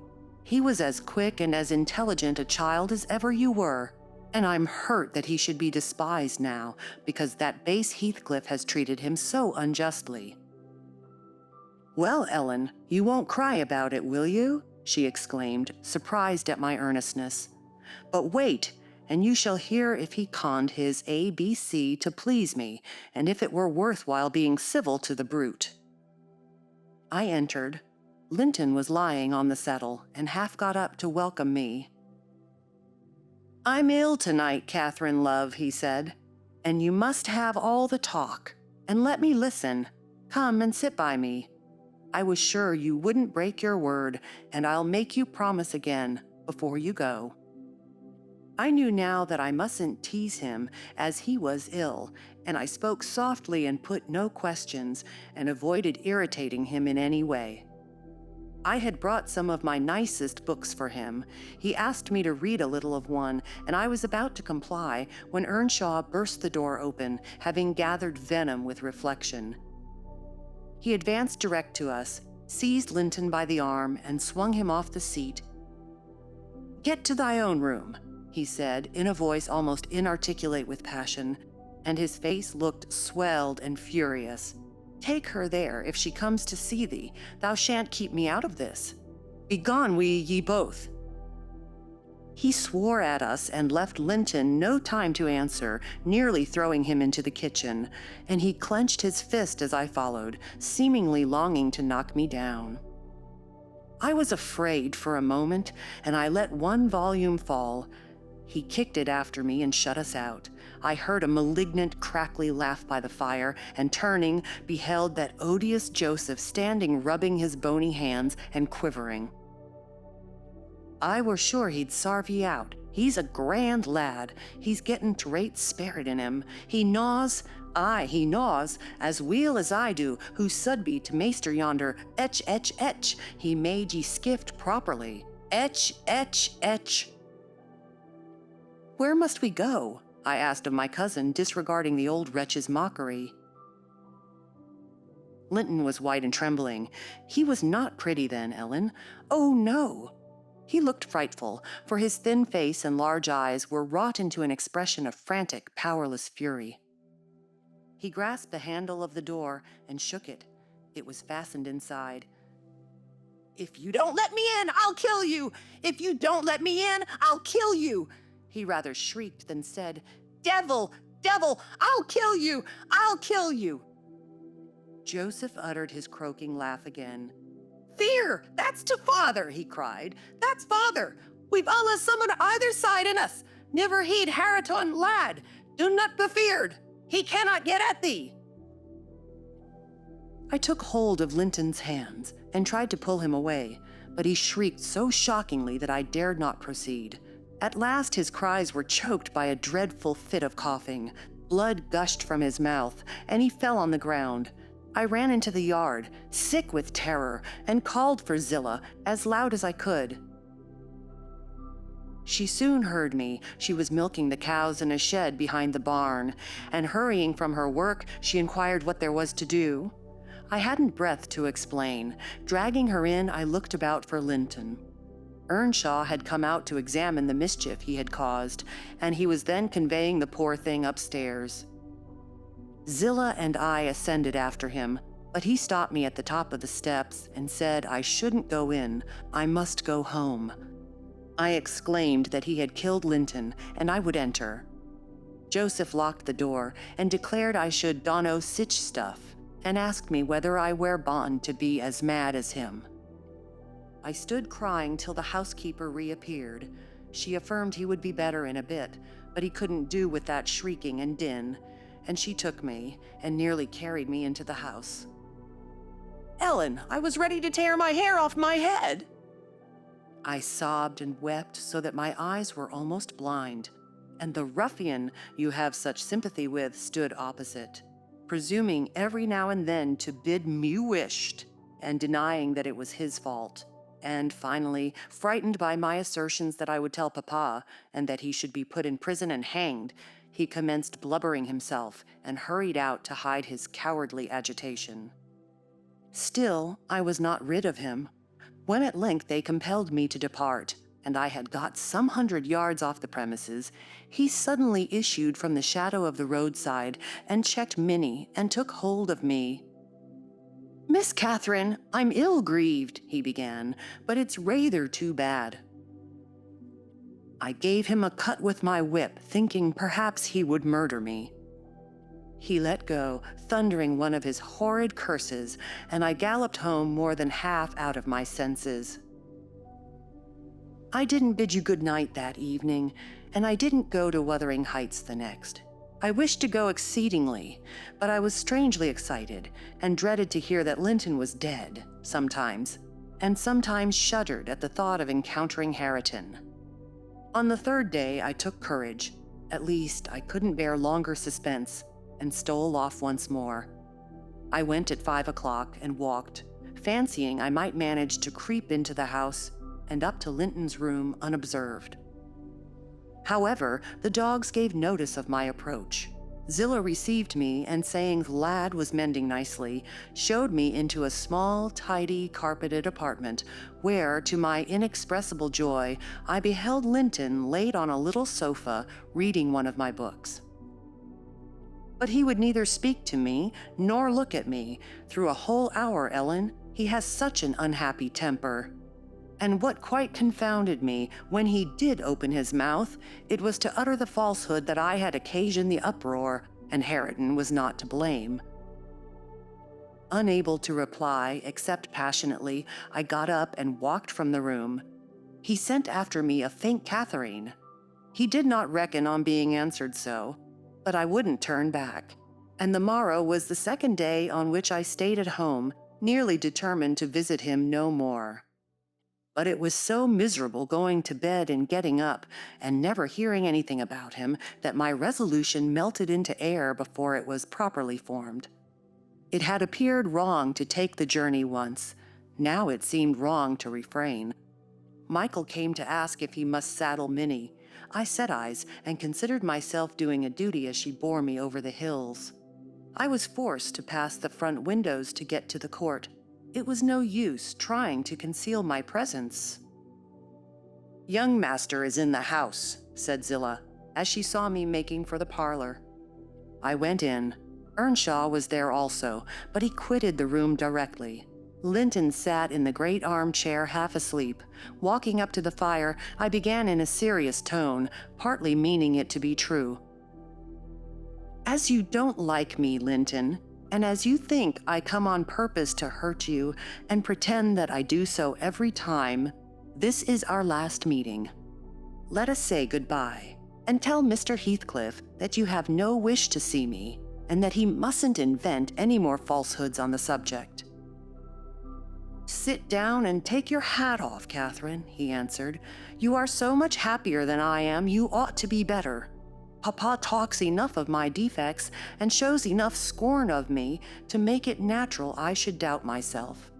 He was as quick and as intelligent a child as ever you were, and I'm hurt that he should be despised now, because that base Heathcliff has treated him so unjustly." "Well, Ellen, you won't cry about it, will you?" she exclaimed, surprised at my earnestness. "But wait, and you shall hear if he conned his ABC to please me, and if it were worthwhile being civil to the brute." I entered. Linton was lying on the settle, and half got up to welcome me. "I'm ill tonight, Catherine, love," he said, "and you must have all the talk, and let me listen. Come and sit by me. I was sure you wouldn't break your word, and I'll make you promise again before you go." I knew now that I mustn't tease him, as he was ill, and I spoke softly and put no questions, and avoided irritating him in any way. I had brought some of my nicest books for him. He asked me to read a little of one, and I was about to comply when Earnshaw burst the door open, having gathered venom with reflection. He advanced direct to us, seized Linton by the arm, and swung him off the seat. "Get to thy own room," he said, in a voice almost inarticulate with passion, and his face looked swelled and furious. "Take her there, if she comes to see thee. Thou shan't keep me out of this. Begone ye both." He swore at us and left Linton no time to answer, nearly throwing him into the kitchen, and he clenched his fist as I followed, seemingly longing to knock me down. I was afraid for a moment, and I let one volume fall. He kicked it after me and shut us out. I heard a malignant, crackly laugh by the fire, and turning, beheld that odious Joseph standing rubbing his bony hands and quivering. "I were sure he'd sarve ye out. He's a grand lad. He's gettin' great spirit in him. He gnaws, as weel as I do, who sud be to maester yonder, etch. He made ye skift properly. Etch. "Where must we go?" I asked of my cousin, disregarding the old wretch's mockery. Linton was white and trembling. He was not pretty then, Ellen. Oh, no! He looked frightful, for his thin face and large eyes were wrought into an expression of frantic, powerless fury. He grasped the handle of the door and shook it. It was fastened inside. "If you don't let me in, I'll kill you! If you don't let me in, I'll kill you!" He rather shrieked than said, Devil! I'll kill you! I'll kill you!" Joseph uttered his croaking laugh again. "Fear! That's to father!" he cried. "That's father! We've Allah summoned either side in us! Never heed Hareton, lad! Do not be feared! He cannot get at thee!" I took hold of Linton's hands and tried to pull him away, but he shrieked so shockingly that I dared not proceed. At last his cries were choked by a dreadful fit of coughing. Blood gushed from his mouth, and he fell on the ground. I ran into the yard, sick with terror, and called for Zillah as loud as I could. She soon heard me. She was milking the cows in a shed behind the barn, and hurrying from her work, she inquired what there was to do. I hadn't breath to explain. Dragging her in, I looked about for Linton. Earnshaw had come out to examine the mischief he had caused, and he was then conveying the poor thing upstairs. Zillah and I ascended after him, but he stopped me at the top of the steps and said I shouldn't go in, I must go home. I exclaimed that he had killed Linton and I would enter. Joseph locked the door and declared I should donno sich stuff, and asked me whether I wear bond to be as mad as him. I stood crying till the housekeeper reappeared. She affirmed he would be better in a bit, but he couldn't do with that shrieking and din, and she took me and nearly carried me into the house. "Ellen, I was ready to tear my hair off my head!" I sobbed and wept so that my eyes were almost blind, and the ruffian you have such sympathy with stood opposite, presuming every now and then to bid me wisht, and denying that it was his fault. And finally, frightened by my assertions that I would tell Papa, and that he should be put in prison and hanged, he commenced blubbering himself and hurried out to hide his cowardly agitation. Still, I was not rid of him. When at length they compelled me to depart, and I had got some 100 yards off the premises, he suddenly issued from the shadow of the roadside and checked Minnie and took hold of me. "Miss Catherine, I'm ill grieved," he began, "but it's rather too bad." I gave him a cut with my whip, thinking perhaps he would murder me. He let go, thundering one of his horrid curses, and I galloped home more than half out of my senses. I didn't bid you good night that evening, and I didn't go to Wuthering Heights the next. I wished to go exceedingly, but I was strangely excited and dreaded to hear that Linton was dead, sometimes, and sometimes shuddered at the thought of encountering Hareton. On the third day, I took courage. At least, I couldn't bear longer suspense, and stole off once more. I went at 5 o'clock and walked, fancying I might manage to creep into the house and up to Linton's room unobserved. However, the dogs gave notice of my approach. Zillah received me, and saying the lad was mending nicely, showed me into a small, tidy, carpeted apartment, where, to my inexpressible joy, I beheld Linton laid on a little sofa, reading one of my books. But he would neither speak to me, nor look at me, through a whole hour, Ellen. He has such an unhappy temper. And what quite confounded me, when he did open his mouth, it was to utter the falsehood that I had occasioned the uproar, and Hareton was not to blame. Unable to reply, except passionately, I got up and walked from the room. He sent after me a faint Catherine. He did not reckon on being answered so, but I wouldn't turn back, and the morrow was the second day on which I stayed at home, nearly determined to visit him no more. But it was so miserable going to bed and getting up, and never hearing anything about him, that my resolution melted into air before it was properly formed. It had appeared wrong to take the journey once. Now it seemed wrong to refrain. Michael came to ask if he must saddle Minnie. I said eyes, and considered myself doing a duty as she bore me over the hills. I was forced to pass the front windows to get to the court. It was no use trying to conceal my presence. "Young master is in the house," said Zillah, as she saw me making for the parlor. I went in. Earnshaw was there also, but he quitted the room directly. Linton sat in the great armchair half asleep. Walking up to the fire, I began in a serious tone, partly meaning it to be true. "As you don't like me, Linton, and as you think I come on purpose to hurt you and pretend that I do so every time, this is our last meeting. Let us say goodbye, and tell Mr. Heathcliff that you have no wish to see me, and that he mustn't invent any more falsehoods on the subject." "Sit down and take your hat off, Catherine," he answered. "You are so much happier than I am, you ought to be better. Papa talks enough of my defects and shows enough scorn of me to make it natural I should doubt myself.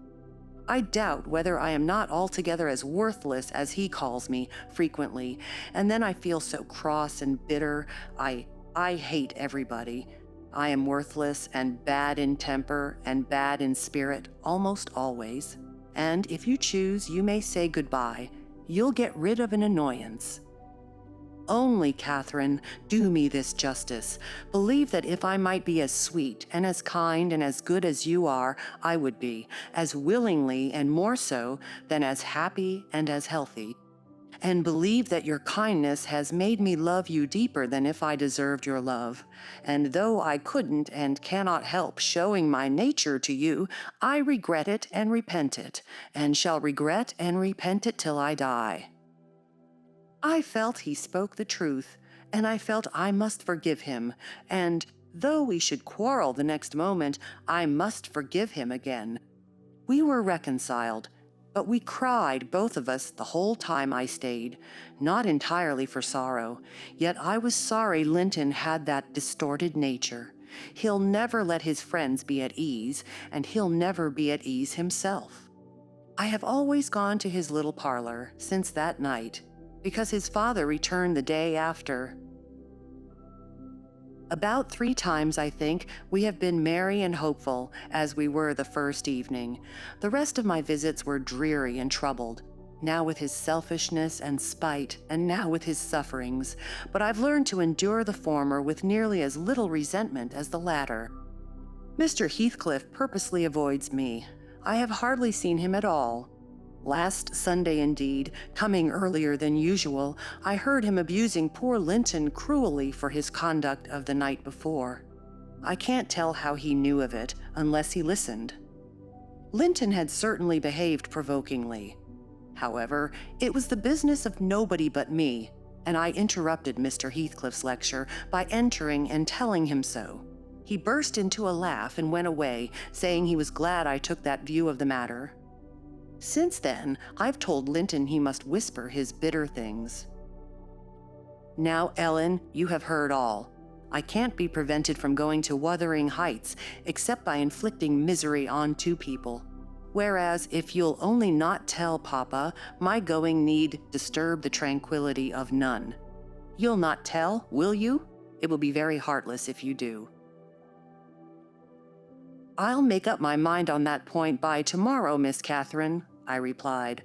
I doubt whether I am not altogether as worthless as he calls me frequently, and then I feel so cross and bitter. I hate everybody. I am worthless and bad in temper and bad in spirit almost always. And if you choose, you may say goodbye. You'll get rid of an annoyance. Only, Catherine, do me this justice. Believe that if I might be as sweet and as kind and as good as you are, I would be, as willingly and more so, than as happy and as healthy. and believe that your kindness has made me love you deeper than if I deserved your love. And though I couldn't and cannot help showing my nature to you, I regret it and repent it, and shall regret and repent it till I die." I felt he spoke the truth, and I felt I must forgive him, and though we should quarrel the next moment, I must forgive him again. We were reconciled, but we cried, both of us, the whole time I stayed, not entirely for sorrow, yet I was sorry Linton had that distorted nature. He'll never let his friends be at ease, and he'll never be at ease himself. I have always gone to his little parlor since that night, because his father returned the day after. About 3 times, I think, we have been merry and hopeful, as we were the first evening. The rest of my visits were dreary and troubled, now with his selfishness and spite, and now with his sufferings, but I've learned to endure the former with nearly as little resentment as the latter. Mr. Heathcliff purposely avoids me. I have hardly seen him at all. Last Sunday, indeed, coming earlier than usual, I heard him abusing poor Linton cruelly for his conduct of the night before. I can't tell how he knew of it, unless he listened. Linton had certainly behaved provokingly. However, it was the business of nobody but me, and I interrupted Mr. Heathcliff's lecture by entering and telling him so. He burst into a laugh and went away, saying he was glad I took that view of the matter. Since then, I've told Linton he must whisper his bitter things. Now, Ellen, you have heard all. I can't be prevented from going to Wuthering Heights, except by inflicting misery on 2 people. Whereas, if you'll only not tell Papa, my going need disturb the tranquility of none. You'll not tell, will you? It will be very heartless if you do. I'll make up my mind on that point by tomorrow, Miss Catherine, I replied.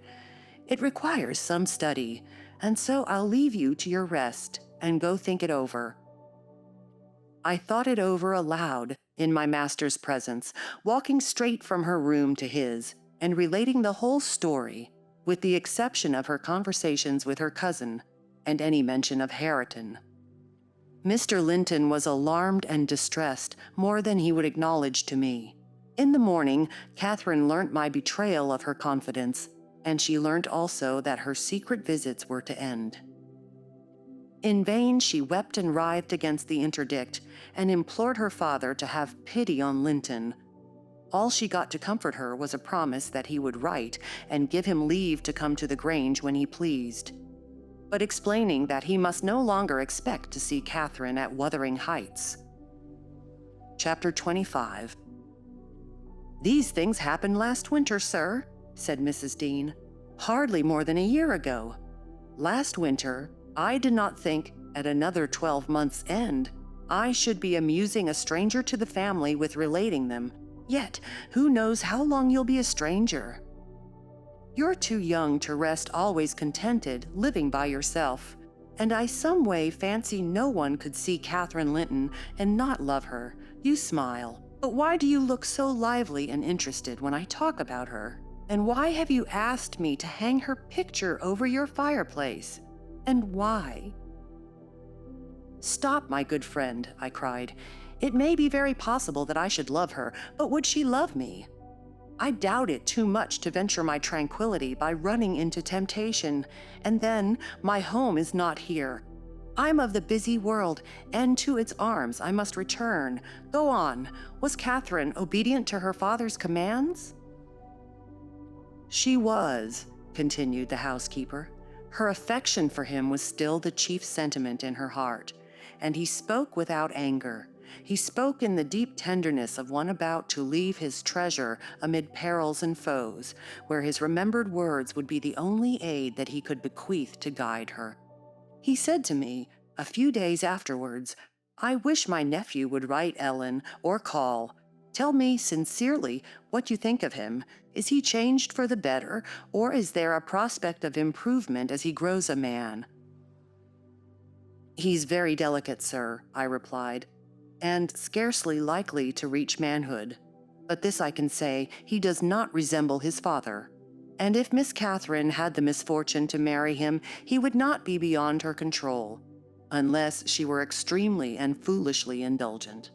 It requires some study, and so I'll leave you to your rest and go think it over. I thought it over aloud in my master's presence, walking straight from her room to his, and relating the whole story, with the exception of her conversations with her cousin and any mention of Hareton. Mr. Linton was alarmed and distressed more than he would acknowledge to me. In the morning, Catherine learnt my betrayal of her confidence, and she learnt also that her secret visits were to end. In vain she wept and writhed against the interdict, and implored her father to have pity on Linton. All she got to comfort her was a promise that he would write and give him leave to come to the Grange when he pleased, but explaining that he must no longer expect to see Catherine at Wuthering Heights. Chapter 25. "These things happened last winter, sir," said Mrs. Dean. "Hardly more than a year ago. Last winter, I did not think, at another 12 months' end, I should be amusing a stranger to the family with relating them. Yet, who knows how long you'll be a stranger? You're too young to rest always contented, living by yourself, and I some way fancy no one could see Catherine Linton and not love her. You smile, but why do you look so lively and interested when I talk about her? And why have you asked me to hang her picture over your fireplace? And why?" "Stop, my good friend," I cried. "It may be very possible that I should love her, but would she love me? I doubt it too much to venture my tranquility by running into temptation, and then my home is not here. I'm of the busy world, and to its arms I must return. Go on. Was Catherine obedient to her father's commands?" "She was," continued the housekeeper. "Her affection for him was still the chief sentiment in her heart, and he spoke without anger. He spoke in the deep tenderness of one about to leave his treasure amid perils and foes, where his remembered words would be the only aid that he could bequeath to guide her. He said to me, a few days afterwards, 'I wish my nephew would write, Ellen, or call. Tell me sincerely what you think of him. Is he changed for the better, or is there a prospect of improvement as he grows a man?' 'He's very delicate, sir,' I replied, 'and scarcely likely to reach manhood. But this I can say, he does not resemble his father. and if Miss Catherine had the misfortune to marry him, he would not be beyond her control, unless she were extremely and foolishly indulgent.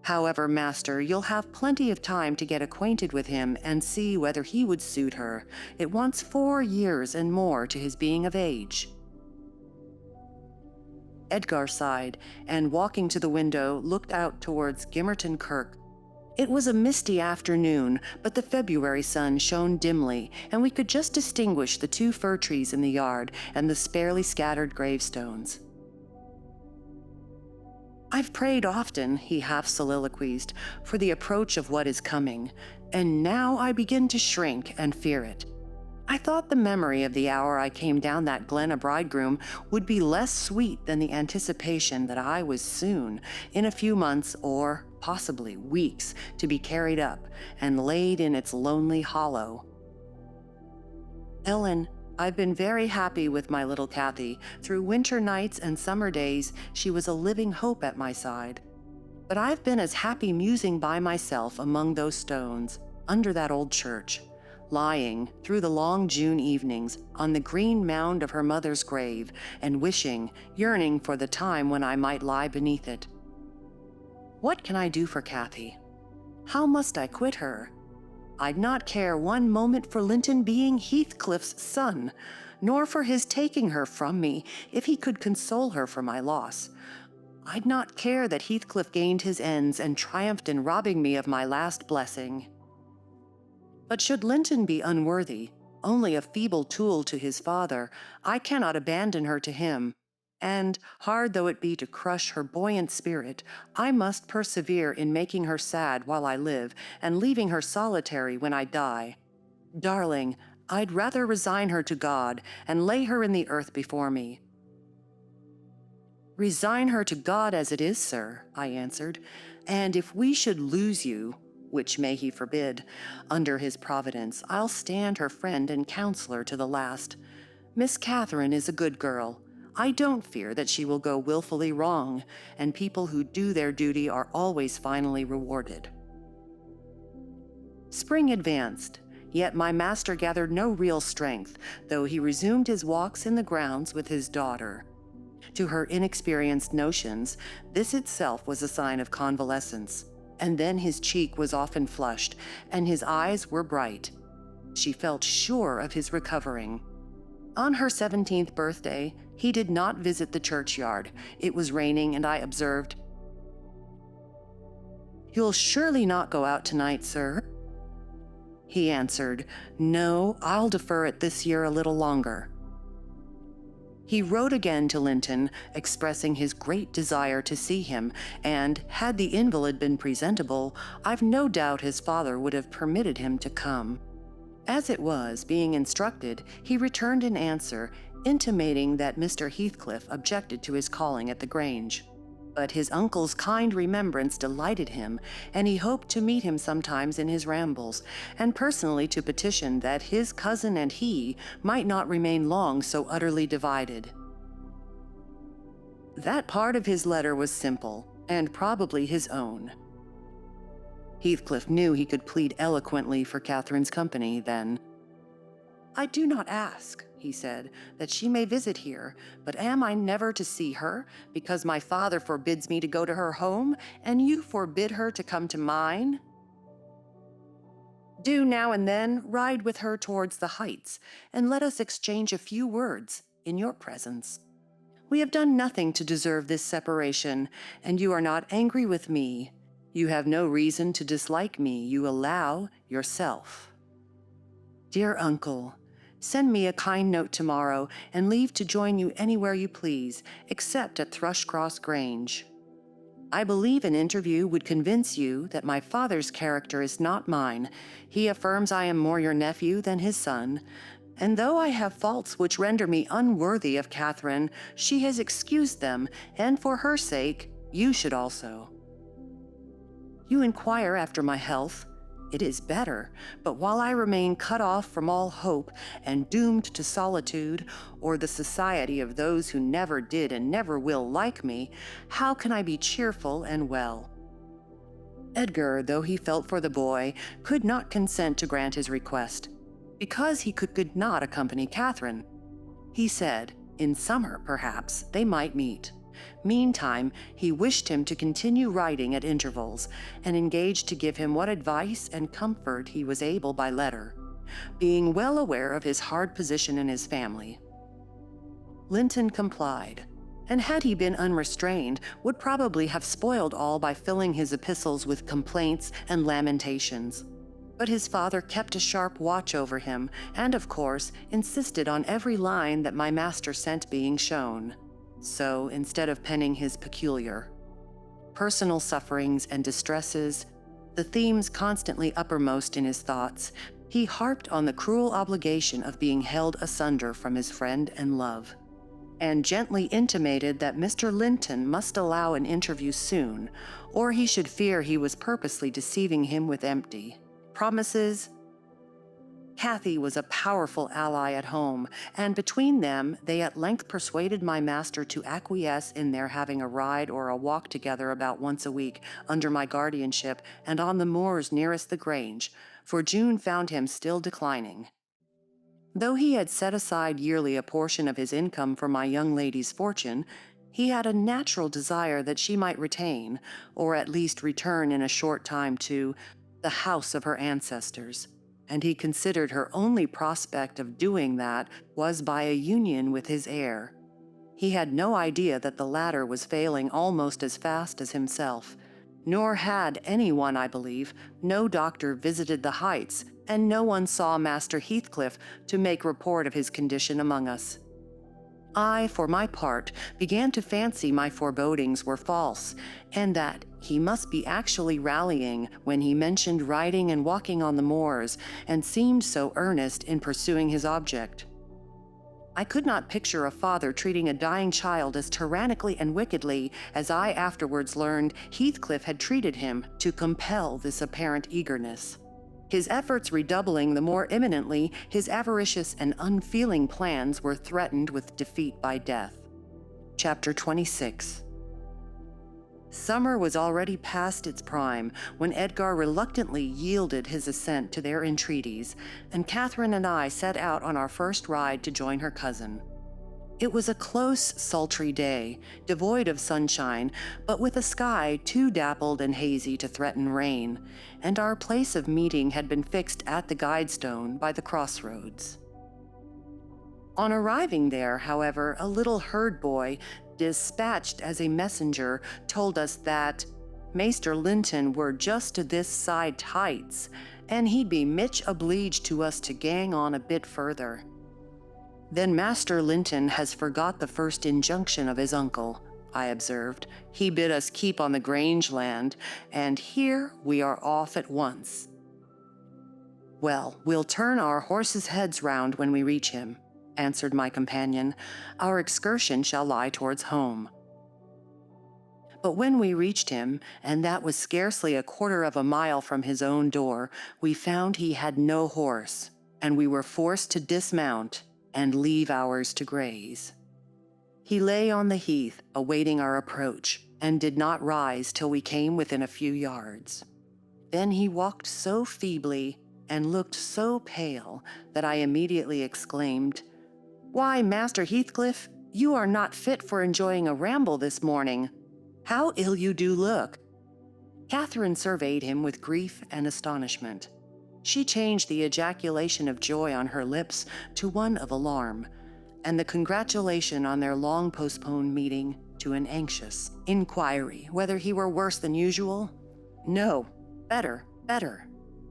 However, master, you'll have plenty of time to get acquainted with him and see whether he would suit her. It wants 4 years and more to his being of age." Edgar sighed, and walking to the window, looked out towards Gimmerton Kirk. It was a misty afternoon, but the February sun shone dimly, and we could just distinguish the 2 fir trees in the yard and the sparely scattered gravestones. "I've prayed often," he half soliloquized, "for the approach of what is coming, and now I begin to shrink and fear it. I thought the memory of the hour I came down that glen a bridegroom would be less sweet than the anticipation that I was soon, in a few months or possibly weeks, to be carried up and laid in its lonely hollow. Ellen, I've been very happy with my little Kathy. Through winter nights and summer days, she was a living hope at my side. But I've been as happy musing by myself among those stones, under that old church, lying, through the long June evenings, on the green mound of her mother's grave, and wishing, yearning for the time when I might lie beneath it. What can I do for Kathy? How must I quit her? I'd not care one moment for Linton being Heathcliff's son, nor for his taking her from me if he could console her for my loss. I'd not care that Heathcliff gained his ends and triumphed in robbing me of my last blessing. But should Linton be unworthy, only a feeble tool to his father, I cannot abandon her to him, and, hard though it be to crush her buoyant spirit, I must persevere in making her sad while I live, and leaving her solitary when I die. Darling, I'd rather resign her to God, and lay her in the earth before me." "Resign her to God as it is, sir," I answered, "and if we should lose you, which may he forbid, under his providence, I'll stand her friend and counselor to the last. Miss Catherine is a good girl. I don't fear that she will go willfully wrong, and people who do their duty are always finally rewarded." Spring advanced, yet my master gathered no real strength, though he resumed his walks in the grounds with his daughter. To her inexperienced notions, this itself was a sign of convalescence, and then his cheek was often flushed, and his eyes were bright. She felt sure of his recovering. On her 17th birthday, he did not visit the churchyard. It was raining, and I observed, "You'll surely not go out tonight, sir?" He answered, "No, I'll defer it this year a little longer." He wrote again to Linton, expressing his great desire to see him, and, had the invalid been presentable, I've no doubt his father would have permitted him to come. As it was, being instructed, he returned an answer, intimating that Mr. Heathcliff objected to his calling at the Grange. But his uncle's kind remembrance delighted him, and he hoped to meet him sometimes in his rambles, and personally to petition that his cousin and he might not remain long so utterly divided. That part of his letter was simple, and probably his own. Heathcliff knew he could plead eloquently for Catherine's company then. "I do not ask," he said, "that she may visit here, but am I never to see her, because my father forbids me to go to her home, and you forbid her to come to mine? Do now and then ride with her towards the heights, and let us exchange a few words in your presence. We have done nothing to deserve this separation, and you are not angry with me. You have no reason to dislike me, you allow yourself. Dear uncle, send me a kind note tomorrow, and leave to join you anywhere you please, except at Thrushcross Grange. I believe an interview would convince you that my father's character is not mine. He affirms I am more your nephew than his son, and though I have faults which render me unworthy of Catherine, she has excused them, and for her sake, you should also. You inquire after my health. It is better, but while I remain cut off from all hope and doomed to solitude or the society of those who never did and never will like me, how can I be cheerful and well?" Edgar, though he felt for the boy, could not consent to grant his request. because he could not accompany Catherine. He said, in summer, perhaps, they might meet. Meantime, he wished him to continue writing at intervals, and engaged to give him what advice and comfort he was able by letter, being well aware of his hard position in his family. Linton complied, and had he been unrestrained, would probably have spoiled all by filling his epistles with complaints and lamentations. But his father kept a sharp watch over him, and of course insisted on every line that my master sent being shown. So, instead of penning his peculiar personal sufferings and distresses, the themes constantly uppermost in his thoughts, he harped on the cruel obligation of being held asunder from his friend and love, and gently intimated that Mr. Linton must allow an interview soon, or he should fear he was purposely deceiving him with empty promises. Cathy was a powerful ally at home, and between them they at length persuaded my master to acquiesce in their having a ride or a walk together about once a week under my guardianship and on the moors nearest the Grange, for June found him still declining. Though he had set aside yearly a portion of his income for my young lady's fortune, he had a natural desire that she might retain, or at least return in a short time to, the house of her ancestors, and he considered her only prospect of doing that was by a union with his heir. He had no idea that the latter was failing almost as fast as himself, nor had anyone, I believe, no doctor visited the Heights, and no one saw Master Heathcliff to make report of his condition among us. I, for my part, began to fancy my forebodings were false, and that he must be actually rallying when he mentioned riding and walking on the moors, and seemed so earnest in pursuing his object. I could not picture a father treating a dying child as tyrannically and wickedly as I afterwards learned Heathcliff had treated him to compel this apparent eagerness. His efforts redoubling the more imminently, his avaricious and unfeeling plans were threatened with defeat by death. Chapter 26. Summer was already past its prime when Edgar reluctantly yielded his assent to their entreaties, and Catherine and I set out on our first ride to join her cousin. It was a close, sultry day, devoid of sunshine, but with a sky too dappled and hazy to threaten rain, and our place of meeting had been fixed at the Guidestone by the crossroads. On arriving there, however, a little herd boy, dispatched as a messenger, told us that Maester Linton were just to this side Heights, and he'd be mitch obleeged to us to gang on a bit further. Then Master Linton has forgot the first injunction of his uncle, I observed. He bid us keep on the Grange land, and here we are off at once. Well, we'll turn our horses' heads round when we reach him, answered my companion. Our excursion shall lie towards home. But when we reached him, and that was scarcely a quarter of a mile from his own door, we found he had no horse, and we were forced to dismount and leave ours to graze. He lay on the heath, awaiting our approach, and did not rise till we came within a few yards. Then he walked so feebly and looked so pale that I immediately exclaimed, "Why, Master Heathcliff, you are not fit for enjoying a ramble this morning. How ill you do look!" Catherine surveyed him with grief and astonishment. She changed the ejaculation of joy on her lips to one of alarm, and the congratulation on their long-postponed meeting to an anxious inquiry whether he were worse than usual. "No, better, better,"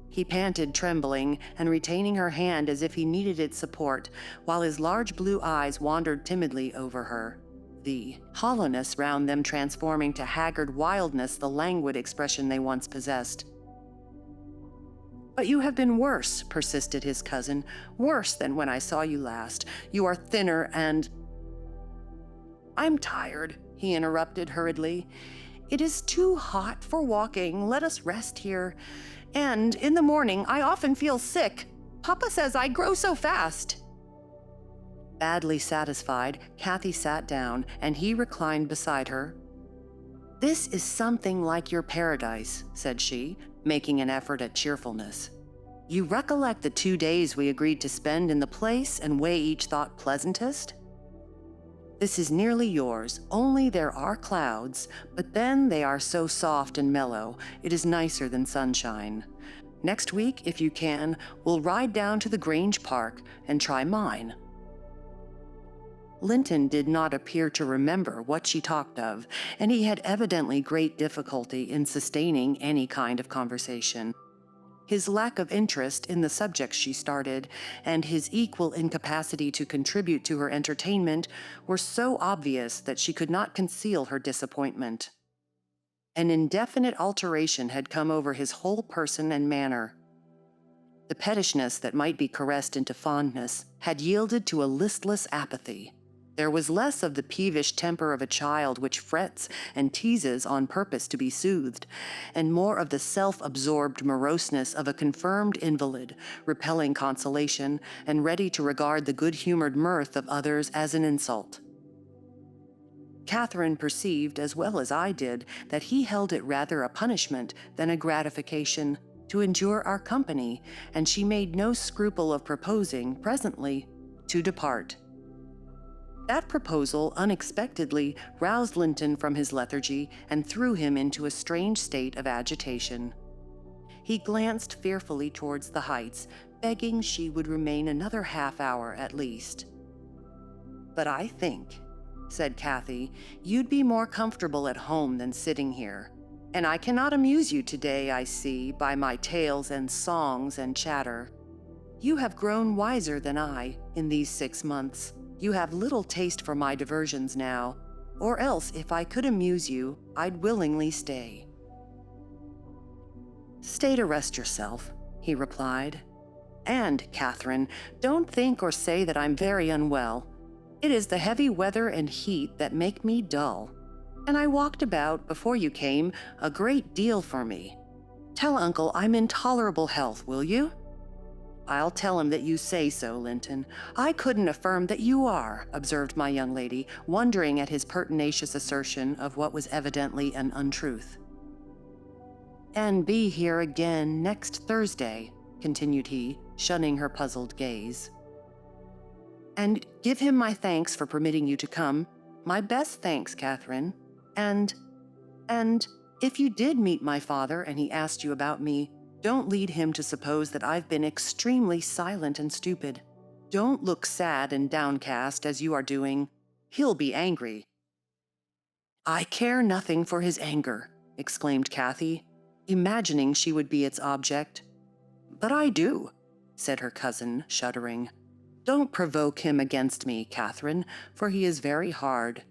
he panted, trembling and retaining her hand as if he needed its support, while his large blue eyes wandered timidly over her, the hollowness round them transforming to haggard wildness the languid expression they once possessed. "But you have been worse," persisted his cousin, "worse than when I saw you last. You are thinner and—" "I'm tired," he interrupted hurriedly. "It is too hot for walking. Let us rest here. And in the morning I often feel sick. Papa says I grow so fast." Badly satisfied, Cathy sat down, and he reclined beside her. "This is something like your paradise," said she, making an effort at cheerfulness. You recollect the 2 days we agreed to spend in the place and weigh each thought pleasantest? This is nearly yours, only there are clouds, but then they are so soft and mellow, it is nicer than sunshine. Next week, if you can, we'll ride down to the Grange Park and try mine." Linton did not appear to remember what she talked of, and he had evidently great difficulty in sustaining any kind of conversation. His lack of interest in the subjects she started, and his equal incapacity to contribute to her entertainment were so obvious that she could not conceal her disappointment. An indefinite alteration had come over his whole person and manner. The pettishness that might be caressed into fondness had yielded to a listless apathy. There was less of the peevish temper of a child which frets and teases on purpose to be soothed, and more of the self-absorbed moroseness of a confirmed invalid, repelling consolation and ready to regard the good-humored mirth of others as an insult. Catherine perceived, as well as I did, that he held it rather a punishment than a gratification to endure our company, and she made no scruple of proposing, presently, to depart. That proposal unexpectedly roused Linton from his lethargy and threw him into a strange state of agitation. He glanced fearfully towards the heights, begging she would remain another half-hour at least. "But I think," said Cathy, "you'd be more comfortable at home than sitting here. And I cannot amuse you today, I see, by my tales and songs and chatter. You have grown wiser than I in these 6 months. You have little taste for my diversions now, or else if I could amuse you, I'd willingly stay." "Stay to rest yourself," he replied. "And, Catherine, don't think or say that I'm very unwell. It is the heavy weather and heat that make me dull. And I walked about, before you came, a great deal for me. Tell Uncle I'm in tolerable health, will you?" "I'll tell him that you say so, Linton. I couldn't affirm that you are," observed my young lady, wondering at his pertinacious assertion of what was evidently an untruth. "And be here again next Thursday," continued he, shunning her puzzled gaze. "And give him my thanks for permitting you to come. My best thanks, Catherine. And, if you did meet my father and he asked you about me, don't lead him to suppose that I've been extremely silent and stupid. Don't look sad and downcast as you are doing. He'll be angry." "I care nothing for his anger," exclaimed Cathy, imagining she would be its object. "But I do," said her cousin, shuddering. "Don't provoke him against me, Catherine, for he is very hard."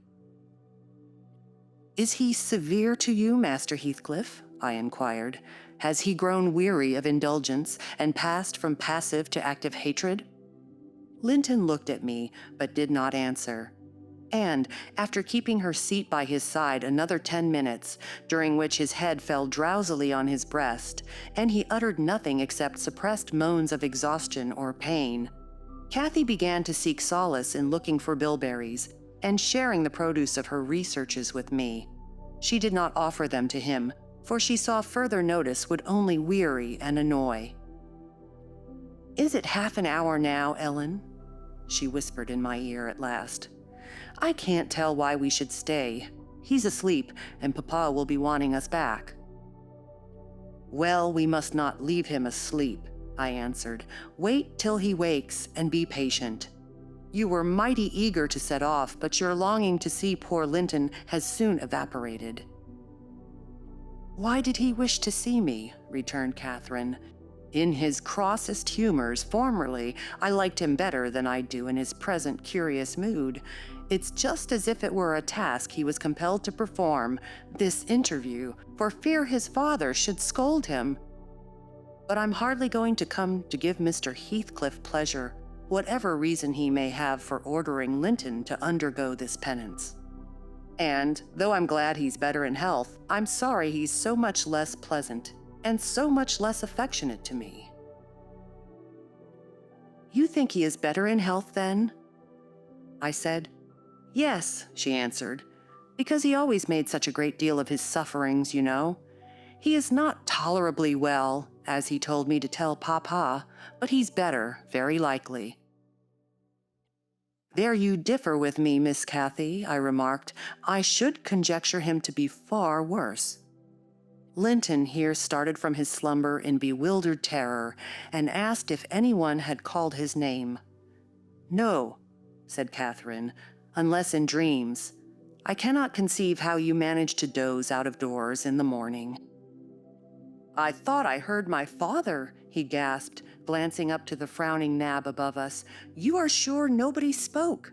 "Is he severe to you, Master Heathcliff?" I inquired. "Has he grown weary of indulgence and passed from passive to active hatred?" Linton looked at me, but did not answer. And, after keeping her seat by his side another 10 minutes, during which his head fell drowsily on his breast, and he uttered nothing except suppressed moans of exhaustion or pain, Cathy began to seek solace in looking for bilberries and sharing the produce of her researches with me. She did not offer them to him, for she saw further notice would only weary and annoy. "Is it half an hour now, Ellen?" she whispered in my ear at last. "I can't tell why we should stay. He's asleep, and Papa will be wanting us back." "Well, we must not leave him asleep," I answered. "Wait till he wakes, and be patient. You were mighty eager to set off, but your longing to see poor Linton has soon evaporated." "Why did he wish to see me?" returned Catherine. "In his crossest humors formerly, I liked him better than I do in his present curious mood. It's just as if it were a task he was compelled to perform, this interview, for fear his father should scold him. But I'm hardly going to come to give Mr. Heathcliff pleasure, whatever reason he may have for ordering Linton to undergo this penance. And, though I'm glad he's better in health, I'm sorry he's so much less pleasant and so much less affectionate to me." "You think he is better in health, then?" I said. "Yes," she answered, "because he always made such a great deal of his sufferings, you know. He is not tolerably well, as he told me to tell Papa, but he's better, very likely." "There you differ with me, Miss Cathy," I remarked. "I should conjecture him to be far worse." Linton here started from his slumber in bewildered terror and asked if anyone had called his name. "No," said Catherine, "unless in dreams. I cannot conceive how you manage to doze out of doors in the morning." "I thought I heard my father," he gasped, glancing up to the frowning Nab above us. "You are sure nobody spoke?"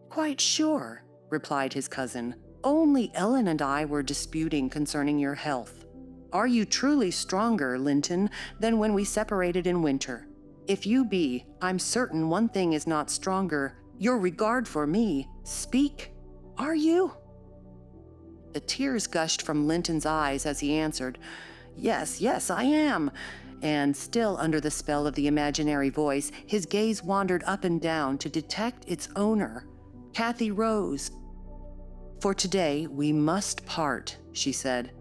"Quite sure," replied his cousin. "Only Ellen and I were disputing concerning your health. Are you truly stronger, Linton, than when we separated in winter? If you be, I'm certain one thing is not stronger, your regard for me. Speak. Are you?" The tears gushed from Linton's eyes as he answered, Yes, I am." And still under the spell of the imaginary voice, his gaze wandered up and down to detect its owner. Cathy rose. "For today we must part," she said.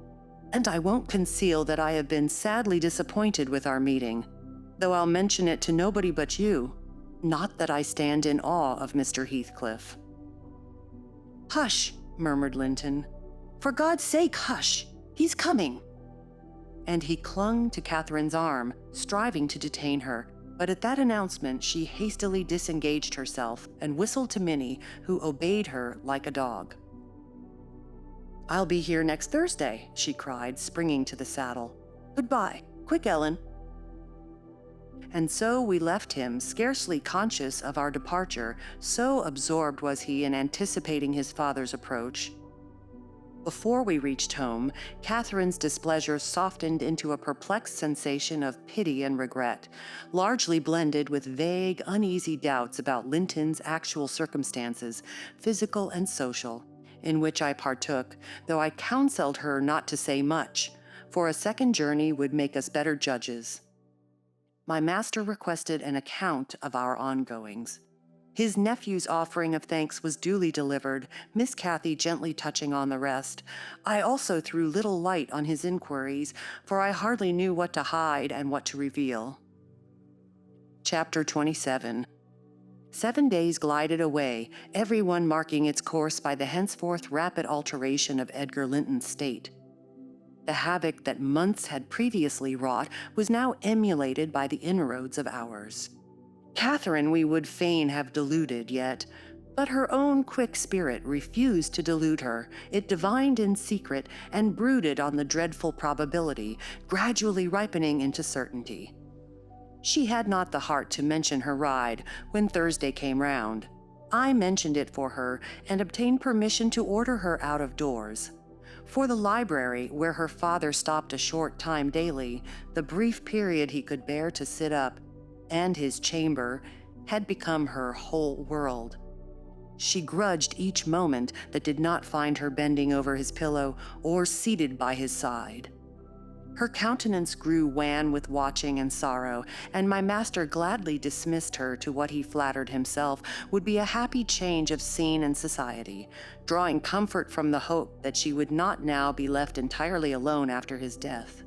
"And I won't conceal that I have been sadly disappointed with our meeting, though I'll mention it to nobody but you. Not that I stand in awe of Mr. Heathcliff." "Hush," murmured Linton. "For God's sake, hush! He's coming." And he clung to Catherine's arm, striving to detain her, but at that announcement she hastily disengaged herself and whistled to Minnie, who obeyed her like a dog. "I'll be here next Thursday," she cried, springing to the saddle. "Goodbye. Quick, Ellen." And so we left him, scarcely conscious of our departure, so absorbed was he in anticipating his father's approach. Before we reached home, Catherine's displeasure softened into a perplexed sensation of pity and regret, largely blended with vague, uneasy doubts about Linton's actual circumstances, physical and social, in which I partook, though I counseled her not to say much, for a second journey would make us better judges. My master requested an account of our ongoings. His nephew's offering of thanks was duly delivered, Miss Cathy gently touching on the rest. I also threw little light on his inquiries, for I hardly knew what to hide and what to reveal. Chapter 27. 7 days glided away, every one marking its course by the henceforth rapid alteration of Edgar Linton's state. The havoc that months had previously wrought was now emulated by the inroads of hours. Catherine we would fain have deluded yet, but her own quick spirit refused to delude her. It divined in secret and brooded on the dreadful probability, gradually ripening into certainty. She had not the heart to mention her ride when Thursday came round. I mentioned it for her and obtained permission to order her out of doors. For the library, where her father stopped a short time daily, the brief period he could bear to sit up, and his chamber, had become her whole world. She grudged each moment that did not find her bending over his pillow or seated by his side. Her countenance grew wan with watching and sorrow, and my master gladly dismissed her to what he flattered himself would be a happy change of scene and society, drawing comfort from the hope that she would not now be left entirely alone after his death.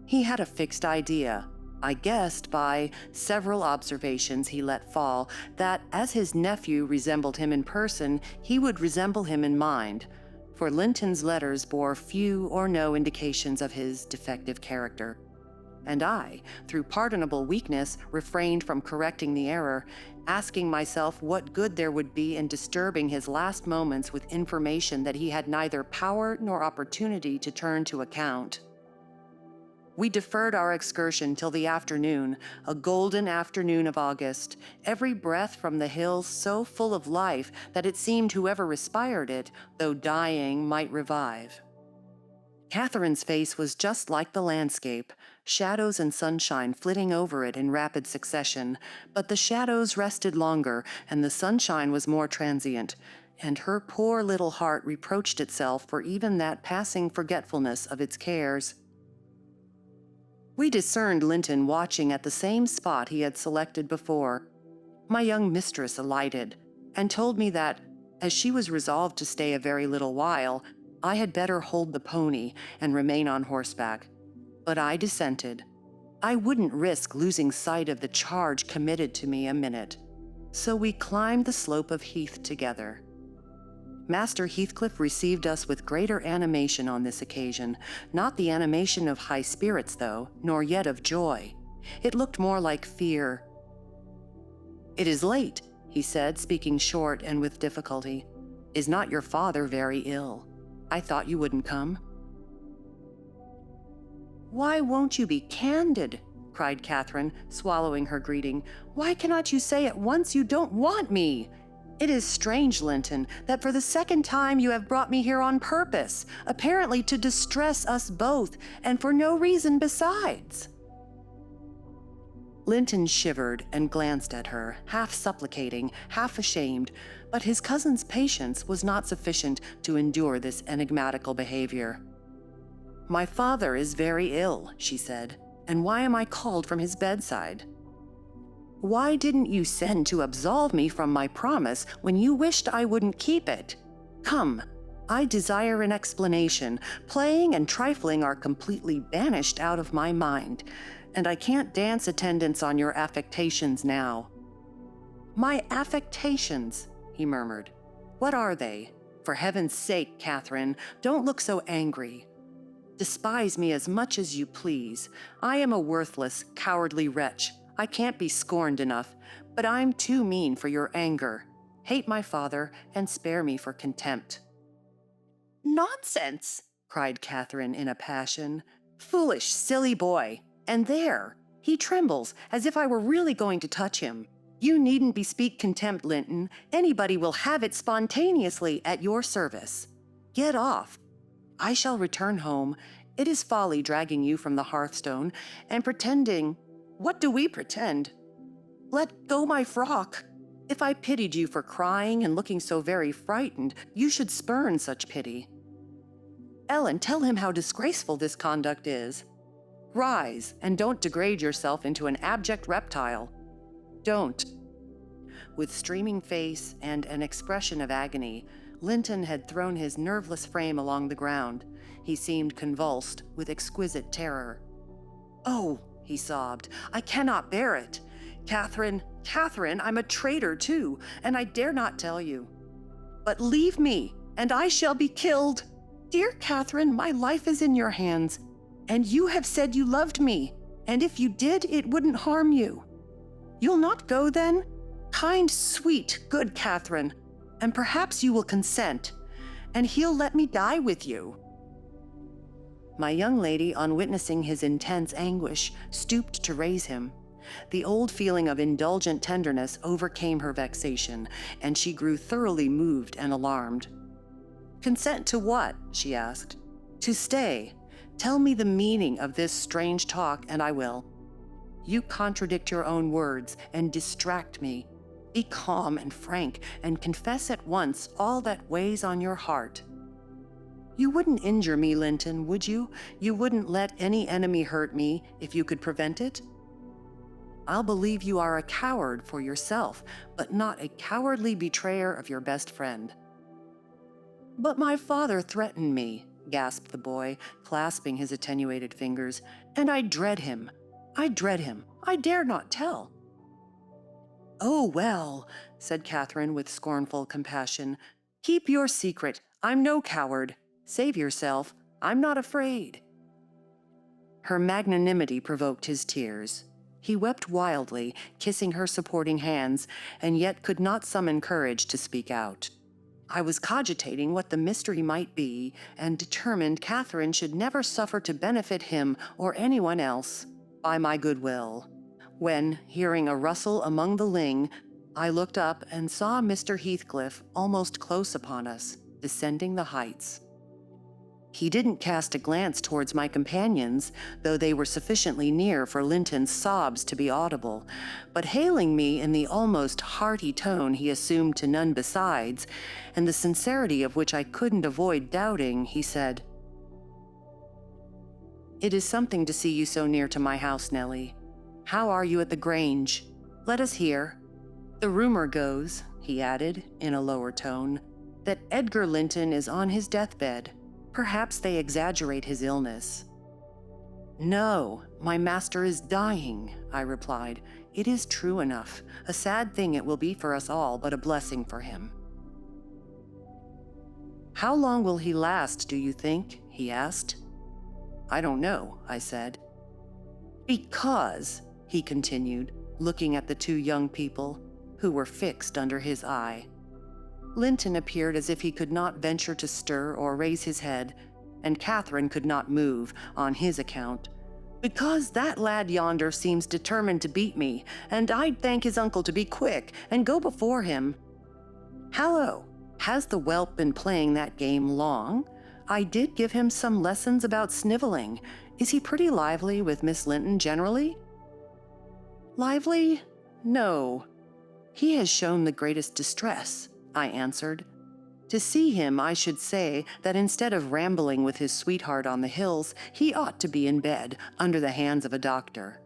He had a fixed idea, I guessed by several observations he let fall, that as his nephew resembled him in person, he would resemble him in mind, for Linton's letters bore few or no indications of his defective character. And I, through pardonable weakness, refrained from correcting the error, asking myself what good there would be in disturbing his last moments with information that he had neither power nor opportunity to turn to account. We deferred our excursion till the afternoon, a golden afternoon of August, every breath from the hills so full of life that it seemed whoever respired it, though dying, might revive. Catherine's face was just like the landscape, shadows and sunshine flitting over it in rapid succession, but the shadows rested longer and the sunshine was more transient, and her poor little heart reproached itself for even that passing forgetfulness of its cares. We discerned Linton watching at the same spot he had selected before. My young mistress alighted, and told me that, as she was resolved to stay a very little while, I had better hold the pony and remain on horseback. But I dissented. I wouldn't risk losing sight of the charge committed to me a minute. So we climbed the slope of Heath together. Master Heathcliff received us with greater animation on this occasion, not the animation of high spirits, though, nor yet of joy. It looked more like fear. "It is late," he said, speaking short and with difficulty. "Is not your father very ill? I thought you wouldn't come." "Why won't you be candid?" cried Catherine, swallowing her greeting. "Why cannot you say at once you don't want me? It is strange, Linton, that for the second time you have brought me here on purpose, apparently to distress us both, and for no reason besides." Linton shivered and glanced at her, half supplicating, half ashamed, but his cousin's patience was not sufficient to endure this enigmatical behavior. "My father is very ill," she said, "and why am I called from his bedside?" "Why didn't you send to absolve me from my promise when you wished I wouldn't keep it? Come, I desire an explanation. Playing and trifling are completely banished out of my mind, and I can't dance attendance on your affectations now." "My affectations," he murmured. "What are they? For heaven's sake, Catherine, don't look so angry. Despise me as much as you please. I am a worthless, cowardly wretch. I can't be scorned enough, but I'm too mean for your anger. Hate my father and spare me for contempt." "Nonsense!" cried Catherine in a passion. "Foolish, silly boy! And there, he trembles as if I were really going to touch him. You needn't bespeak contempt, Linton. Anybody will have it spontaneously at your service. Get off. I shall return home. It is folly dragging you from the hearthstone and pretending. What do we pretend? Let go my frock. If I pitied you for crying and looking so very frightened, you should spurn such pity. Ellen, tell him how disgraceful this conduct is. Rise, and don't degrade yourself into an abject reptile. Don't." With streaming face and an expression of agony, Linton had thrown his nerveless frame along the ground. He seemed convulsed with exquisite terror. "Oh," he sobbed, "I cannot bear it. Catherine, I'm a traitor too, and I dare not tell you. But leave me, and I shall be killed. Dear Catherine, my life is in your hands, and you have said you loved me, and if you did, it wouldn't harm you. You'll not go then? Kind, sweet, good Catherine, and perhaps you will consent, and he'll let me die with you." My young lady, on witnessing his intense anguish, stooped to raise him. The old feeling of indulgent tenderness overcame her vexation, and she grew thoroughly moved and alarmed. "Consent to what?" she asked. "To stay. Tell me the meaning of this strange talk, and I will. You contradict your own words and distract me. Be calm and frank, and confess at once all that weighs on your heart. You wouldn't injure me, Linton, would you? You wouldn't let any enemy hurt me if you could prevent it? I'll believe you are a coward for yourself, but not a cowardly betrayer of your best friend." "But my father threatened me," gasped the boy, clasping his attenuated fingers, "and I dread him. I dare not tell." "Oh, well," said Catherine with scornful compassion, "keep your secret. I'm no coward. Save yourself. I'm not afraid." Her magnanimity provoked his tears. He wept wildly, kissing her supporting hands, and yet could not summon courage to speak out. I was cogitating what the mystery might be, and determined Catherine should never suffer to benefit him or anyone else by my goodwill, when, hearing a rustle among the ling, I looked up and saw Mr. Heathcliff almost close upon us, descending the heights. He didn't cast a glance towards my companions, though they were sufficiently near for Linton's sobs to be audible, but hailing me in the almost hearty tone he assumed to none besides, and the sincerity of which I couldn't avoid doubting, he said, "It is something to see you so near to my house, Nellie. How are you at the Grange? Let us hear. The rumor goes," he added, in a lower tone, "that Edgar Linton is on his deathbed. Perhaps they exaggerate his illness." "No, my master is dying," I replied. "It is true enough. A sad thing it will be for us all, but a blessing for him." "How long will he last, do you think?" he asked. "I don't know," I said. "Because," he continued, looking at the two young people, who were fixed under his eye. Linton appeared as if he could not venture to stir or raise his head, and Catherine could not move on his account. "Because that lad yonder seems determined to beat me, and I'd thank his uncle to be quick and go before him. Hallo, has the whelp been playing that game long? I did give him some lessons about sniveling. Is he pretty lively with Miss Linton generally?" "Lively? No. He has shown the greatest distress," I answered. "To see him, I should say that instead of rambling with his sweetheart on the hills, he ought to be in bed under the hands of a doctor."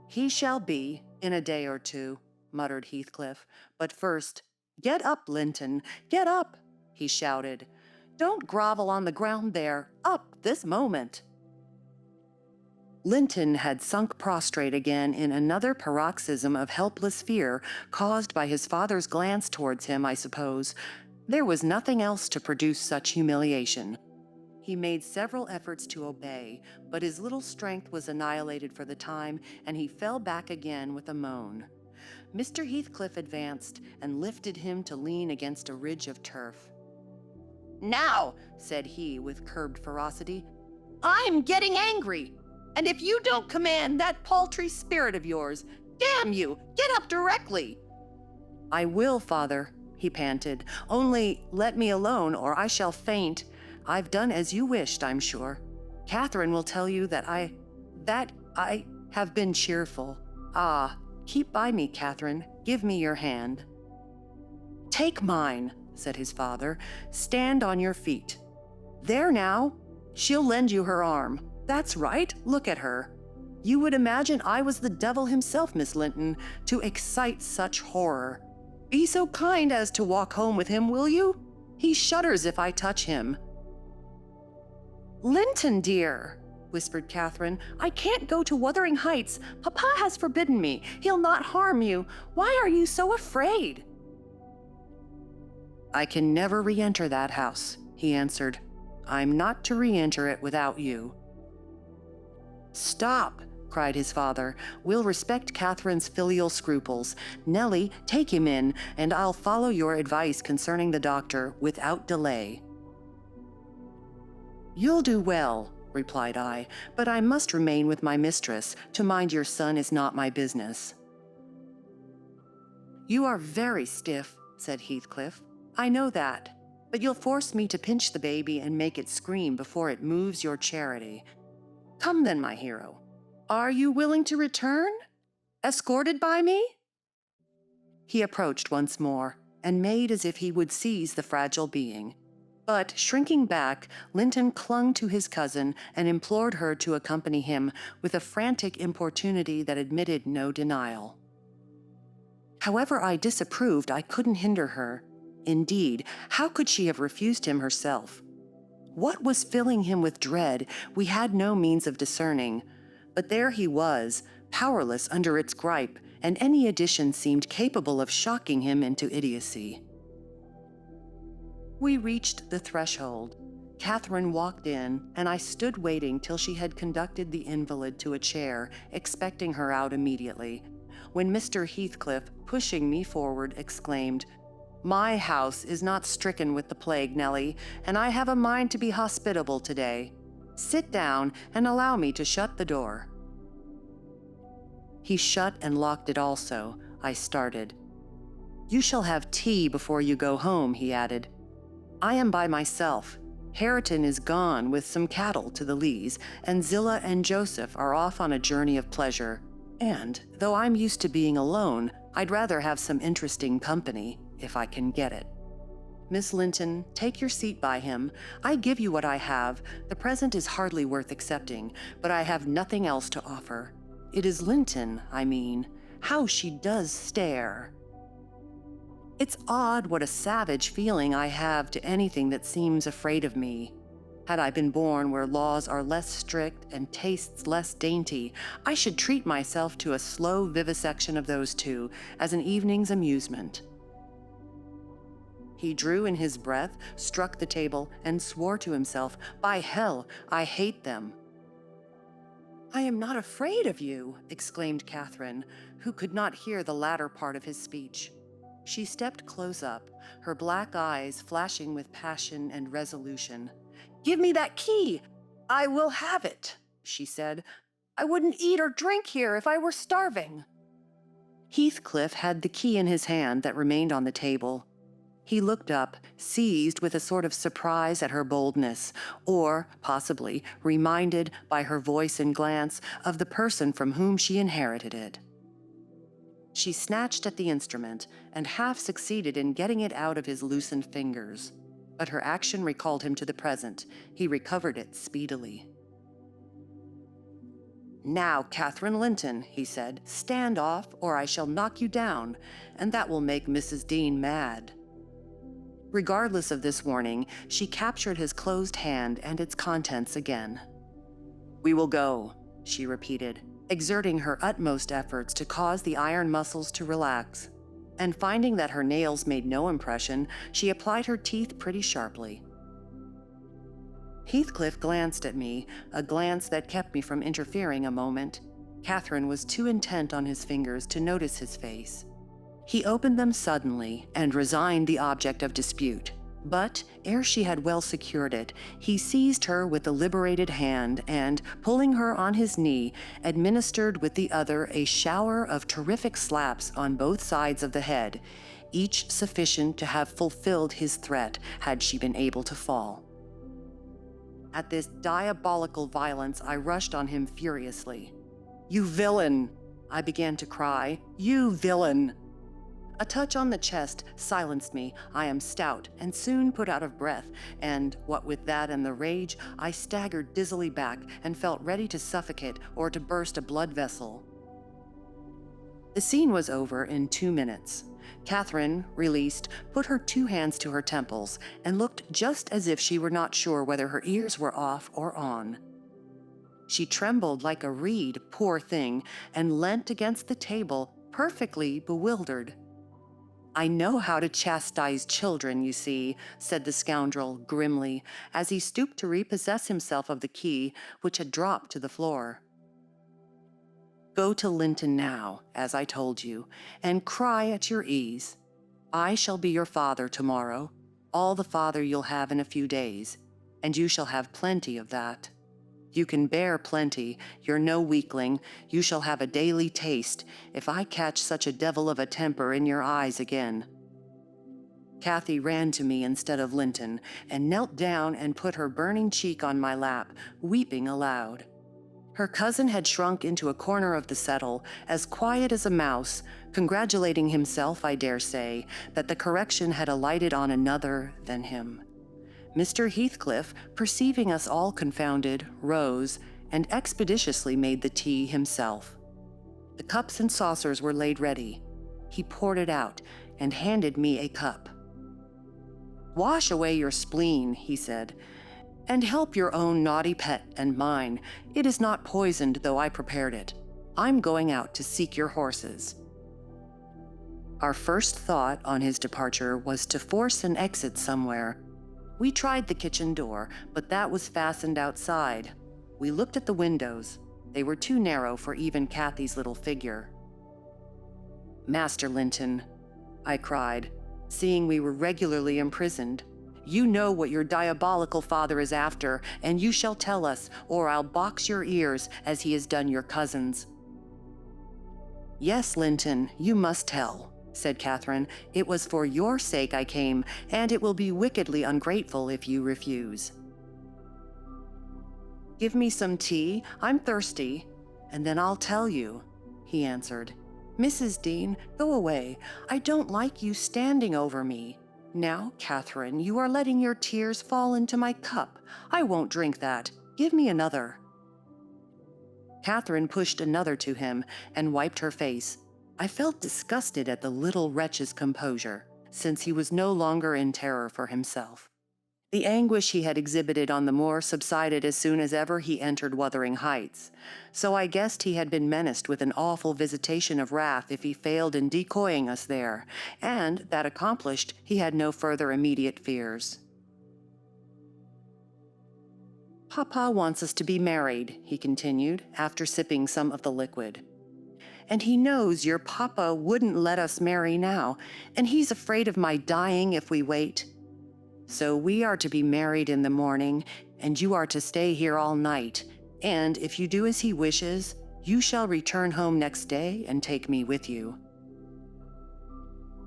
"He shall be, in a day or two," muttered Heathcliff. "But first, get up, Linton, get up," he shouted. "Don't grovel on the ground there. Up this moment." Linton had sunk prostrate again in another paroxysm of helpless fear, caused by his father's glance towards him, I suppose. There was nothing else to produce such humiliation. He made several efforts to obey, but his little strength was annihilated for the time, and he fell back again with a moan. Mr. Heathcliff advanced and lifted him to lean against a ridge of turf. "Now," said he with curbed ferocity, "I'm getting angry. And if you don't command that paltry spirit of yours, damn you, get up directly." "I will, father," he panted. "Only let me alone, or I shall faint. I've done as you wished, I'm sure. Catherine will tell you that I have been cheerful. Ah, keep by me, Catherine. Give me your hand." "Take mine," said his father. "Stand on your feet. There now. She'll lend you her arm. That's right, look at her. You would imagine I was the devil himself, Miss Linton, to excite such horror. Be so kind as to walk home with him, will you? He shudders if I touch him." "Linton, dear," whispered Catherine, "I can't go to Wuthering Heights. Papa has forbidden me. He'll not harm you. Why are you so afraid?" "I can never re-enter that house," he answered. "I'm not to re-enter it without you." "Stop," cried his father. "We'll respect Catherine's filial scruples. Nellie, take him in, and I'll follow your advice concerning the doctor without delay." "You'll do well," replied I, "but I must remain with my mistress. To mind your son is not my business." "You are very stiff," said Heathcliff. "I know that, but you'll force me to pinch the baby and make it scream before it moves your charity. Come then, my hero. Are you willing to return? Escorted by me?" He approached once more, and made as if he would seize the fragile being. But, shrinking back, Linton clung to his cousin and implored her to accompany him with a frantic importunity that admitted no denial. However I disapproved, I couldn't hinder her. Indeed, how could she have refused him herself? What was filling him with dread, we had no means of discerning, but there he was, powerless under its gripe, and any addition seemed capable of shocking him into idiocy. We reached the threshold. Catherine walked in, and I stood waiting till she had conducted the invalid to a chair, expecting her out immediately, when Mr. Heathcliff, pushing me forward, exclaimed, "My house is not stricken with the plague, Nellie, and I have a mind to be hospitable today. Sit down and allow me to shut the door." He shut and locked it also. I started. "You shall have tea before you go home," he added. "I am by myself. Hareton is gone with some cattle to the Lees, and Zillah and Joseph are off on a journey of pleasure. And, though I'm used to being alone, I'd rather have some interesting company, if I can get it. Miss Linton, take your seat by him. I give you what I have. The present is hardly worth accepting, but I have nothing else to offer. It is Linton, I mean. How she does stare. It's odd what a savage feeling I have to anything that seems afraid of me. Had I been born where laws are less strict and tastes less dainty, I should treat myself to a slow vivisection of those two as an evening's amusement. He drew in his breath, struck the table, and swore to himself, "By hell, I hate them." "I am not afraid of you," exclaimed Catherine, who could not hear the latter part of his speech. She stepped close up, her black eyes flashing with passion and resolution. "Give me that key! I will have it," she said. "I wouldn't eat or drink here if I were starving." Heathcliff had the key in his hand that remained on the table. He looked up, seized with a sort of surprise at her boldness, or, possibly, reminded by her voice and glance of the person from whom she inherited it. She snatched at the instrument and half succeeded in getting it out of his loosened fingers. But her action recalled him to the present. He recovered it speedily. "Now, Catherine Linton," he said, "stand off, or I shall knock you down, and that will make Mrs. Dean mad." Regardless of this warning, she captured his closed hand and its contents again. "We will go," she repeated, exerting her utmost efforts to cause the iron muscles to relax. And finding that her nails made no impression, she applied her teeth pretty sharply. Heathcliff glanced at me, a glance that kept me from interfering a moment. Catherine was too intent on his fingers to notice his face. He opened them suddenly and resigned the object of dispute. But, ere she had well secured it, he seized her with the liberated hand and, pulling her on his knee, administered with the other a shower of terrific slaps on both sides of the head, each sufficient to have fulfilled his threat had she been able to fall. At this diabolical violence, I rushed on him furiously. "You villain!" I began to cry. "You villain!" A touch on the chest silenced me. I am stout and soon put out of breath, and, what with that and the rage, I staggered dizzily back and felt ready to suffocate or to burst a blood vessel. The scene was over in 2 minutes. Catherine, released, put her 2 hands to her temples and looked just as if she were not sure whether her ears were off or on. She trembled like a reed, poor thing, and leant against the table, perfectly bewildered. "I know how to chastise children, you see," said the scoundrel grimly, as he stooped to repossess himself of the key, which had dropped to the floor. "Go to Linton now, as I told you, and cry at your ease. I shall be your father tomorrow, all the father you'll have in a few days, and you shall have plenty of that. You can bear plenty, you're no weakling, you shall have a daily taste, if I catch such a devil of a temper in your eyes again." Cathy ran to me instead of Linton, and knelt down and put her burning cheek on my lap, weeping aloud. Her cousin had shrunk into a corner of the settle, as quiet as a mouse, congratulating himself, I dare say, that the correction had alighted on another than him. Mr. Heathcliff, perceiving us all confounded, rose, and expeditiously made the tea himself. The cups and saucers were laid ready. He poured it out, and handed me a cup. "Wash away your spleen," he said, "and help your own naughty pet and mine. It is not poisoned, though I prepared it. I'm going out to seek your horses." Our first thought on his departure was to force an exit somewhere. We tried the kitchen door, but that was fastened outside. We looked at the windows. They were too narrow for even Cathy's little figure. "Master Linton," I cried, seeing we were regularly imprisoned, "you know what your diabolical father is after, and you shall tell us, or I'll box your ears as he has done your cousin's." "Yes, Linton, you must tell," said Catherine. "It was for your sake I came, and it will be wickedly ungrateful if you refuse." "Give me some tea, I'm thirsty, and then I'll tell you," he answered. "Mrs. Dean, go away. I don't like you standing over me. Now, Catherine, you are letting your tears fall into my cup. I won't drink that. Give me another." Catherine pushed another to him and wiped her face. I felt disgusted at the little wretch's composure, since he was no longer in terror for himself. The anguish he had exhibited on the moor subsided as soon as ever he entered Wuthering Heights, so I guessed he had been menaced with an awful visitation of wrath if he failed in decoying us there, and, that accomplished, he had no further immediate fears. "Papa wants us to be married," he continued, after sipping some of the liquid. "And he knows your papa wouldn't let us marry now, and he's afraid of my dying if we wait. So we are to be married in the morning, and you are to stay here all night, and if you do as he wishes, you shall return home next day and take me with you."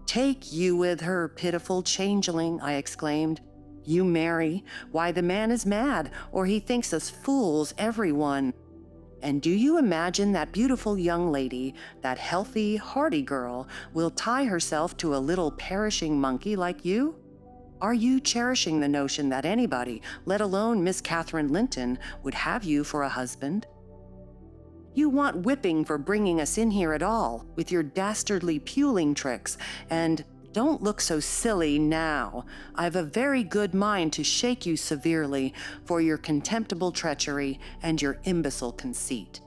"Take you with her, pitiful changeling," I exclaimed. "You marry? Why, the man is mad, or he thinks us fools, everyone. And do you imagine that beautiful young lady, that healthy, hearty girl, will tie herself to a little perishing monkey like you? Are you cherishing the notion that anybody, let alone Miss Catherine Linton, would have you for a husband? You want whipping for bringing us in here at all, with your dastardly puling tricks, and don't look so silly now. I've a very good mind to shake you severely for your contemptible treachery and your imbecile conceit."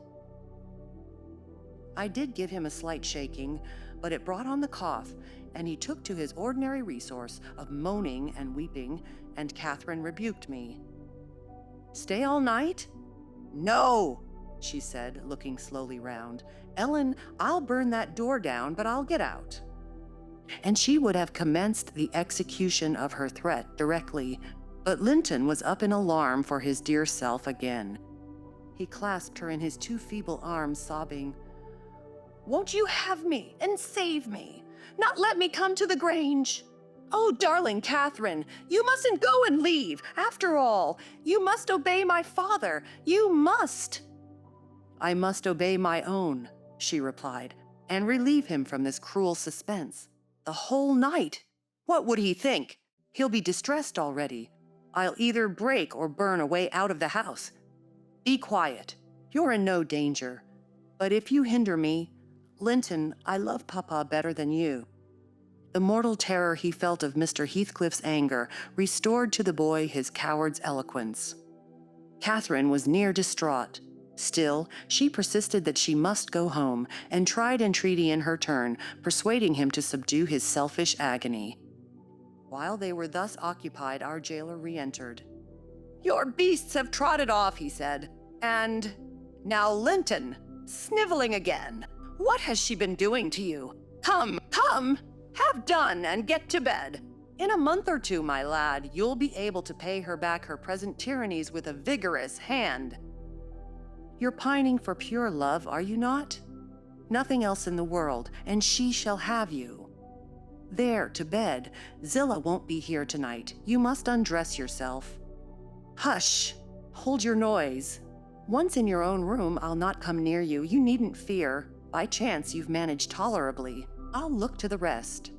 I did give him a slight shaking, but it brought on the cough, and he took to his ordinary resource of moaning and weeping, and Catherine rebuked me. "Stay all night?" "No," she said, looking slowly round. "Ellen, I'll burn that door down, but I'll get out." And she would have commenced the execution of her threat directly, but Linton was up in alarm for his dear self again. He clasped her in his two feeble arms, sobbing, "Won't you have me and save me? Not let me come to the Grange? Oh, darling Catherine, you mustn't go and leave. After all, you must obey my father. You must." "I must obey my own," she replied, "and relieve him from this cruel suspense. The whole night. What would he think? He'll be distressed already. I'll either break or burn a way out of the house. Be quiet. You're in no danger. But if you hinder me, Linton, I love Papa better than you." The mortal terror he felt of Mr. Heathcliff's anger restored to the boy his coward's eloquence. Catherine was near distraught. Still, she persisted that she must go home, and tried entreaty in her turn, persuading him to subdue his selfish agony. While they were thus occupied, our jailer re-entered. "Your beasts have trotted off," he said, "and now Linton, sniveling again. What has she been doing to you? Come, come, have done and get to bed. In a month or two, my lad, you'll be able to pay her back her present tyrannies with a vigorous hand. You're pining for pure love, are you not? Nothing else in the world, and she shall have you. There, to bed. Zillah won't be here tonight. You must undress yourself. Hush! Hold your noise. Once in your own room, I'll not come near you. You needn't fear. By chance, you've managed tolerably. I'll look to the rest."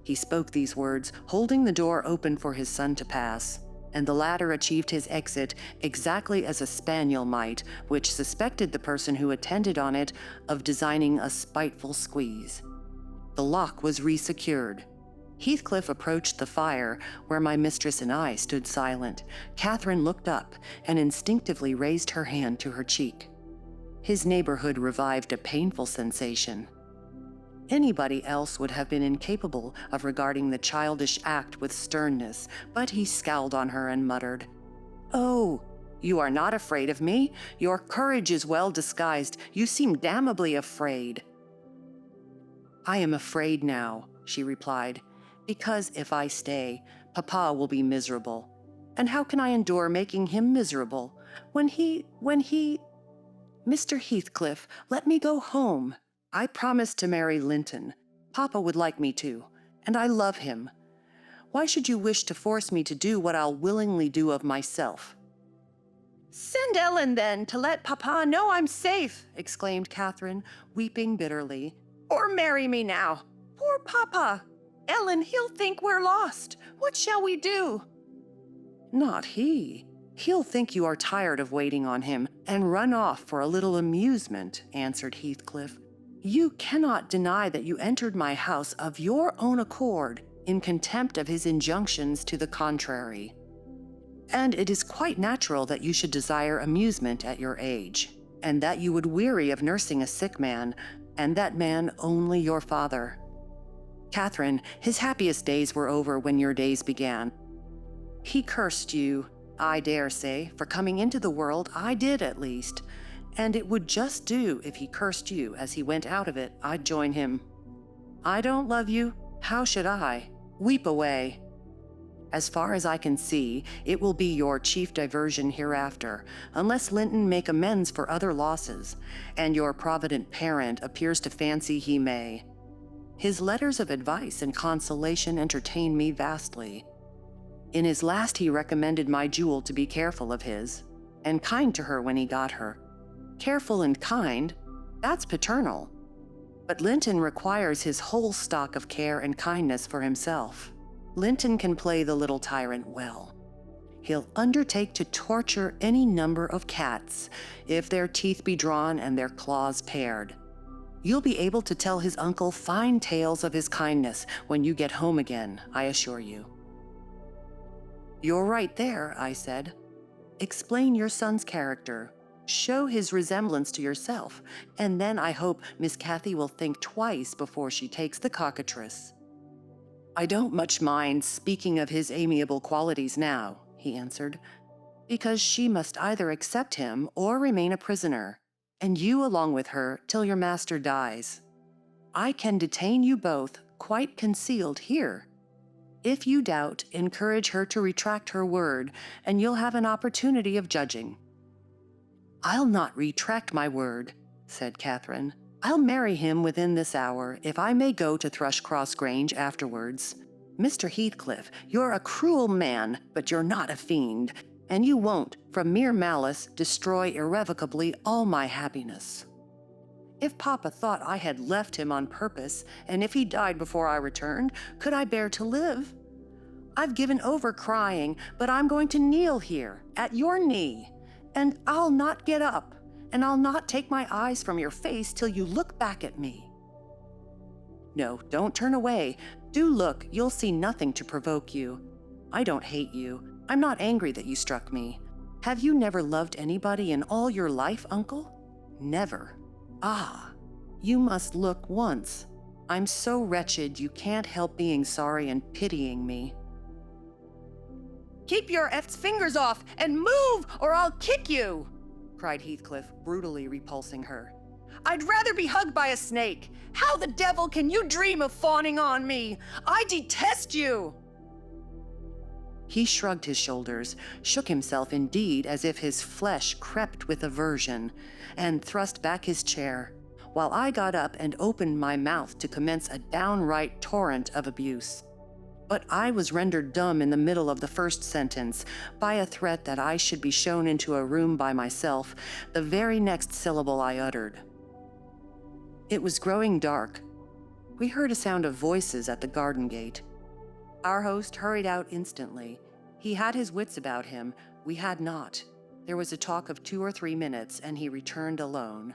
He spoke these words, holding the door open for his son to pass, and the latter achieved his exit exactly as a spaniel might, which suspected the person who attended on it of designing a spiteful squeeze. The lock was resecured. Heathcliff approached the fire, where my mistress and I stood silent. Catherine looked up and instinctively raised her hand to her cheek. His neighborhood revived a painful sensation. Anybody else would have been incapable of regarding the childish act with sternness, but he scowled on her and muttered, "Oh, you are not afraid of me? Your courage is well disguised. You seem damnably afraid." "I am afraid now," she replied, "because if I stay, Papa will be miserable. And how can I endure making him miserable when he... Mr. Heathcliff, let me go home. I promised to marry Linton. Papa would like me to, and I love him. Why should you wish to force me to do what I'll willingly do of myself?" "Send Ellen, then, to let Papa know I'm safe," exclaimed Catherine, weeping bitterly. "Or marry me now. Poor Papa! Ellen, he'll think we're lost. What shall we do?" "Not he. He'll think you are tired of waiting on him and run off for a little amusement," answered Heathcliff. "You cannot deny that you entered my house of your own accord, in contempt of his injunctions to the contrary. And it is quite natural that you should desire amusement at your age, and that you would weary of nursing a sick man, and that man only your father. Catherine, his happiest days were over when your days began. He cursed you, I dare say, for coming into the world. I did, at least. And it would just do if he cursed you as he went out of it. I'd join him. I don't love you. How should I? Weep away. As far as I can see, it will be your chief diversion hereafter, unless Linton make amends for other losses, and your provident parent appears to fancy he may. His letters of advice and consolation entertain me vastly. In his last he recommended my jewel to be careful of his, and kind to her when he got her. Careful and kind, that's paternal. But Linton requires his whole stock of care and kindness for himself. Linton can play the little tyrant well. He'll undertake to torture any number of cats, if their teeth be drawn and their claws pared. You'll be able to tell his uncle fine tales of his kindness when you get home again, I assure you. You're right there, I said. Explain your son's character. Show his resemblance to yourself, and then I hope Miss Cathy will think twice before she takes the cockatrice. I don't much mind speaking of his amiable qualities now, he answered, because she must either accept him or remain a prisoner, and you along with her till your master dies. I can detain you both quite concealed here. If you doubt, encourage her to retract her word, and you'll have an opportunity of judging. I'll not retract my word, said Catherine. I'll marry him within this hour, if I may go to Thrushcross Grange afterwards. Mr. Heathcliff, you're a cruel man, but you're not a fiend, and you won't, from mere malice, destroy irrevocably all my happiness. If Papa thought I had left him on purpose, and if he died before I returned, could I bear to live? I've given over crying, but I'm going to kneel here, at your knee, and I'll not get up, and I'll not take my eyes from your face till you look back at me. No, don't turn away. Do look, you'll see nothing to provoke you. I don't hate you. I'm not angry that you struck me. Have you never loved anybody in all your life, Uncle? Never. Ah, you must look once. I'm so wretched you can't help being sorry and pitying me. Keep your F's fingers off and move, or I'll kick you, cried Heathcliff, brutally repulsing her. I'd rather be hugged by a snake. How the devil can you dream of fawning on me? I detest you! He shrugged his shoulders, shook himself indeed as if his flesh crept with aversion, and thrust back his chair, while I got up and opened my mouth to commence a downright torrent of abuse. But I was rendered dumb in the middle of the first sentence by a threat that I should be shown into a room by myself the very next syllable I uttered. It was growing dark. We heard a sound of voices at the garden gate. Our host hurried out instantly. He had his wits about him. We had not. There was a talk of 2 or 3 minutes, and he returned alone.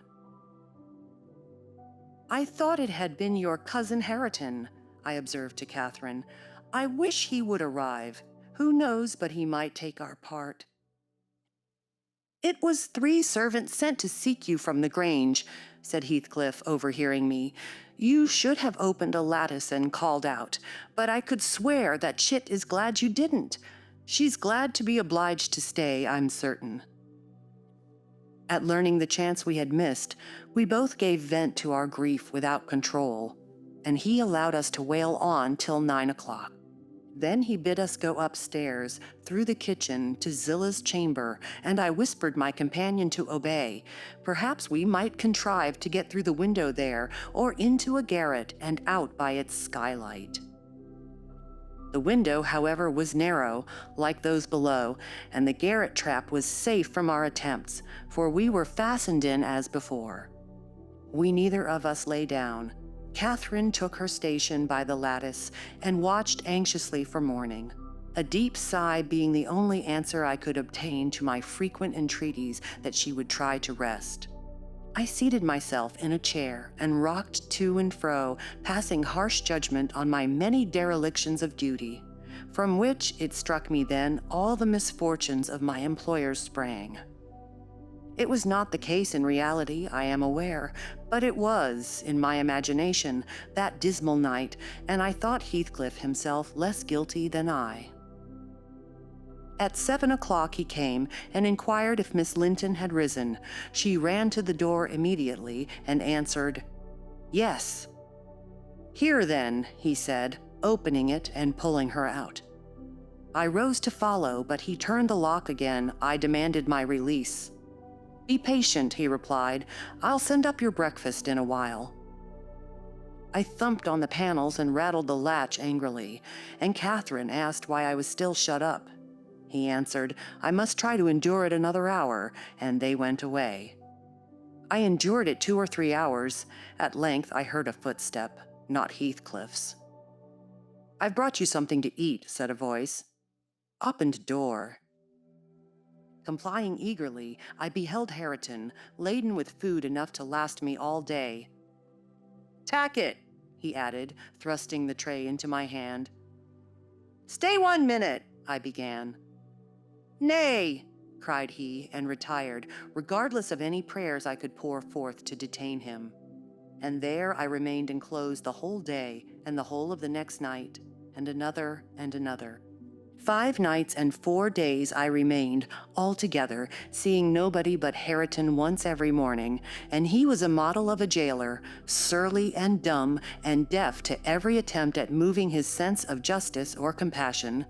I thought it had been your cousin Hareton, I observed to Catherine. I wish he would arrive. Who knows but he might take our part. It was 3 servants sent to seek you from the Grange, said Heathcliff, overhearing me. You should have opened a lattice and called out, but I could swear that Chit is glad you didn't. She's glad to be obliged to stay, I'm certain. At learning the chance we had missed, we both gave vent to our grief without control, and he allowed us to wail on till 9 o'clock. Then he bid us go upstairs, through the kitchen, to Zilla's chamber, and I whispered my companion to obey. Perhaps we might contrive to get through the window there, or into a garret and out by its skylight. The window, however, was narrow, like those below, and the garret trap was safe from our attempts, for we were fastened in as before. We neither of us lay down. Catherine took her station by the lattice and watched anxiously for morning, a deep sigh being the only answer I could obtain to my frequent entreaties that she would try to rest. I seated myself in a chair and rocked to and fro, passing harsh judgment on my many derelictions of duty, from which, it struck me then, all the misfortunes of my employers sprang. It was not the case in reality, I am aware, but it was, in my imagination, that dismal night, and I thought Heathcliff himself less guilty than I. At 7 o'clock he came and inquired if Miss Linton had risen. She ran to the door immediately and answered, "Yes." "Here, then," he said, opening it and pulling her out. I rose to follow, but he turned the lock again. I demanded my release. "Be patient," he replied. "I'll send up your breakfast in a while." I thumped on the panels and rattled the latch angrily, and Catherine asked why I was still shut up. He answered, "I must try to endure it another hour," and they went away. I endured it 2 or 3 hours. At length I heard a footstep, not Heathcliff's. "I've brought you something to eat," said a voice. Opened door. Complying eagerly, I beheld Hareton, laden with food enough to last me all day. "Tack it," he added, thrusting the tray into my hand. "Stay 1 minute," I began. "Nay," cried he, and retired, regardless of any prayers I could pour forth to detain him. And there I remained enclosed the whole day, and the whole of the next night, and another and another. 5 nights and 4 days I remained, altogether, seeing nobody but Hareton once every morning, and he was a model of a jailer, surly and dumb, and deaf to every attempt at moving his sense of justice or compassion.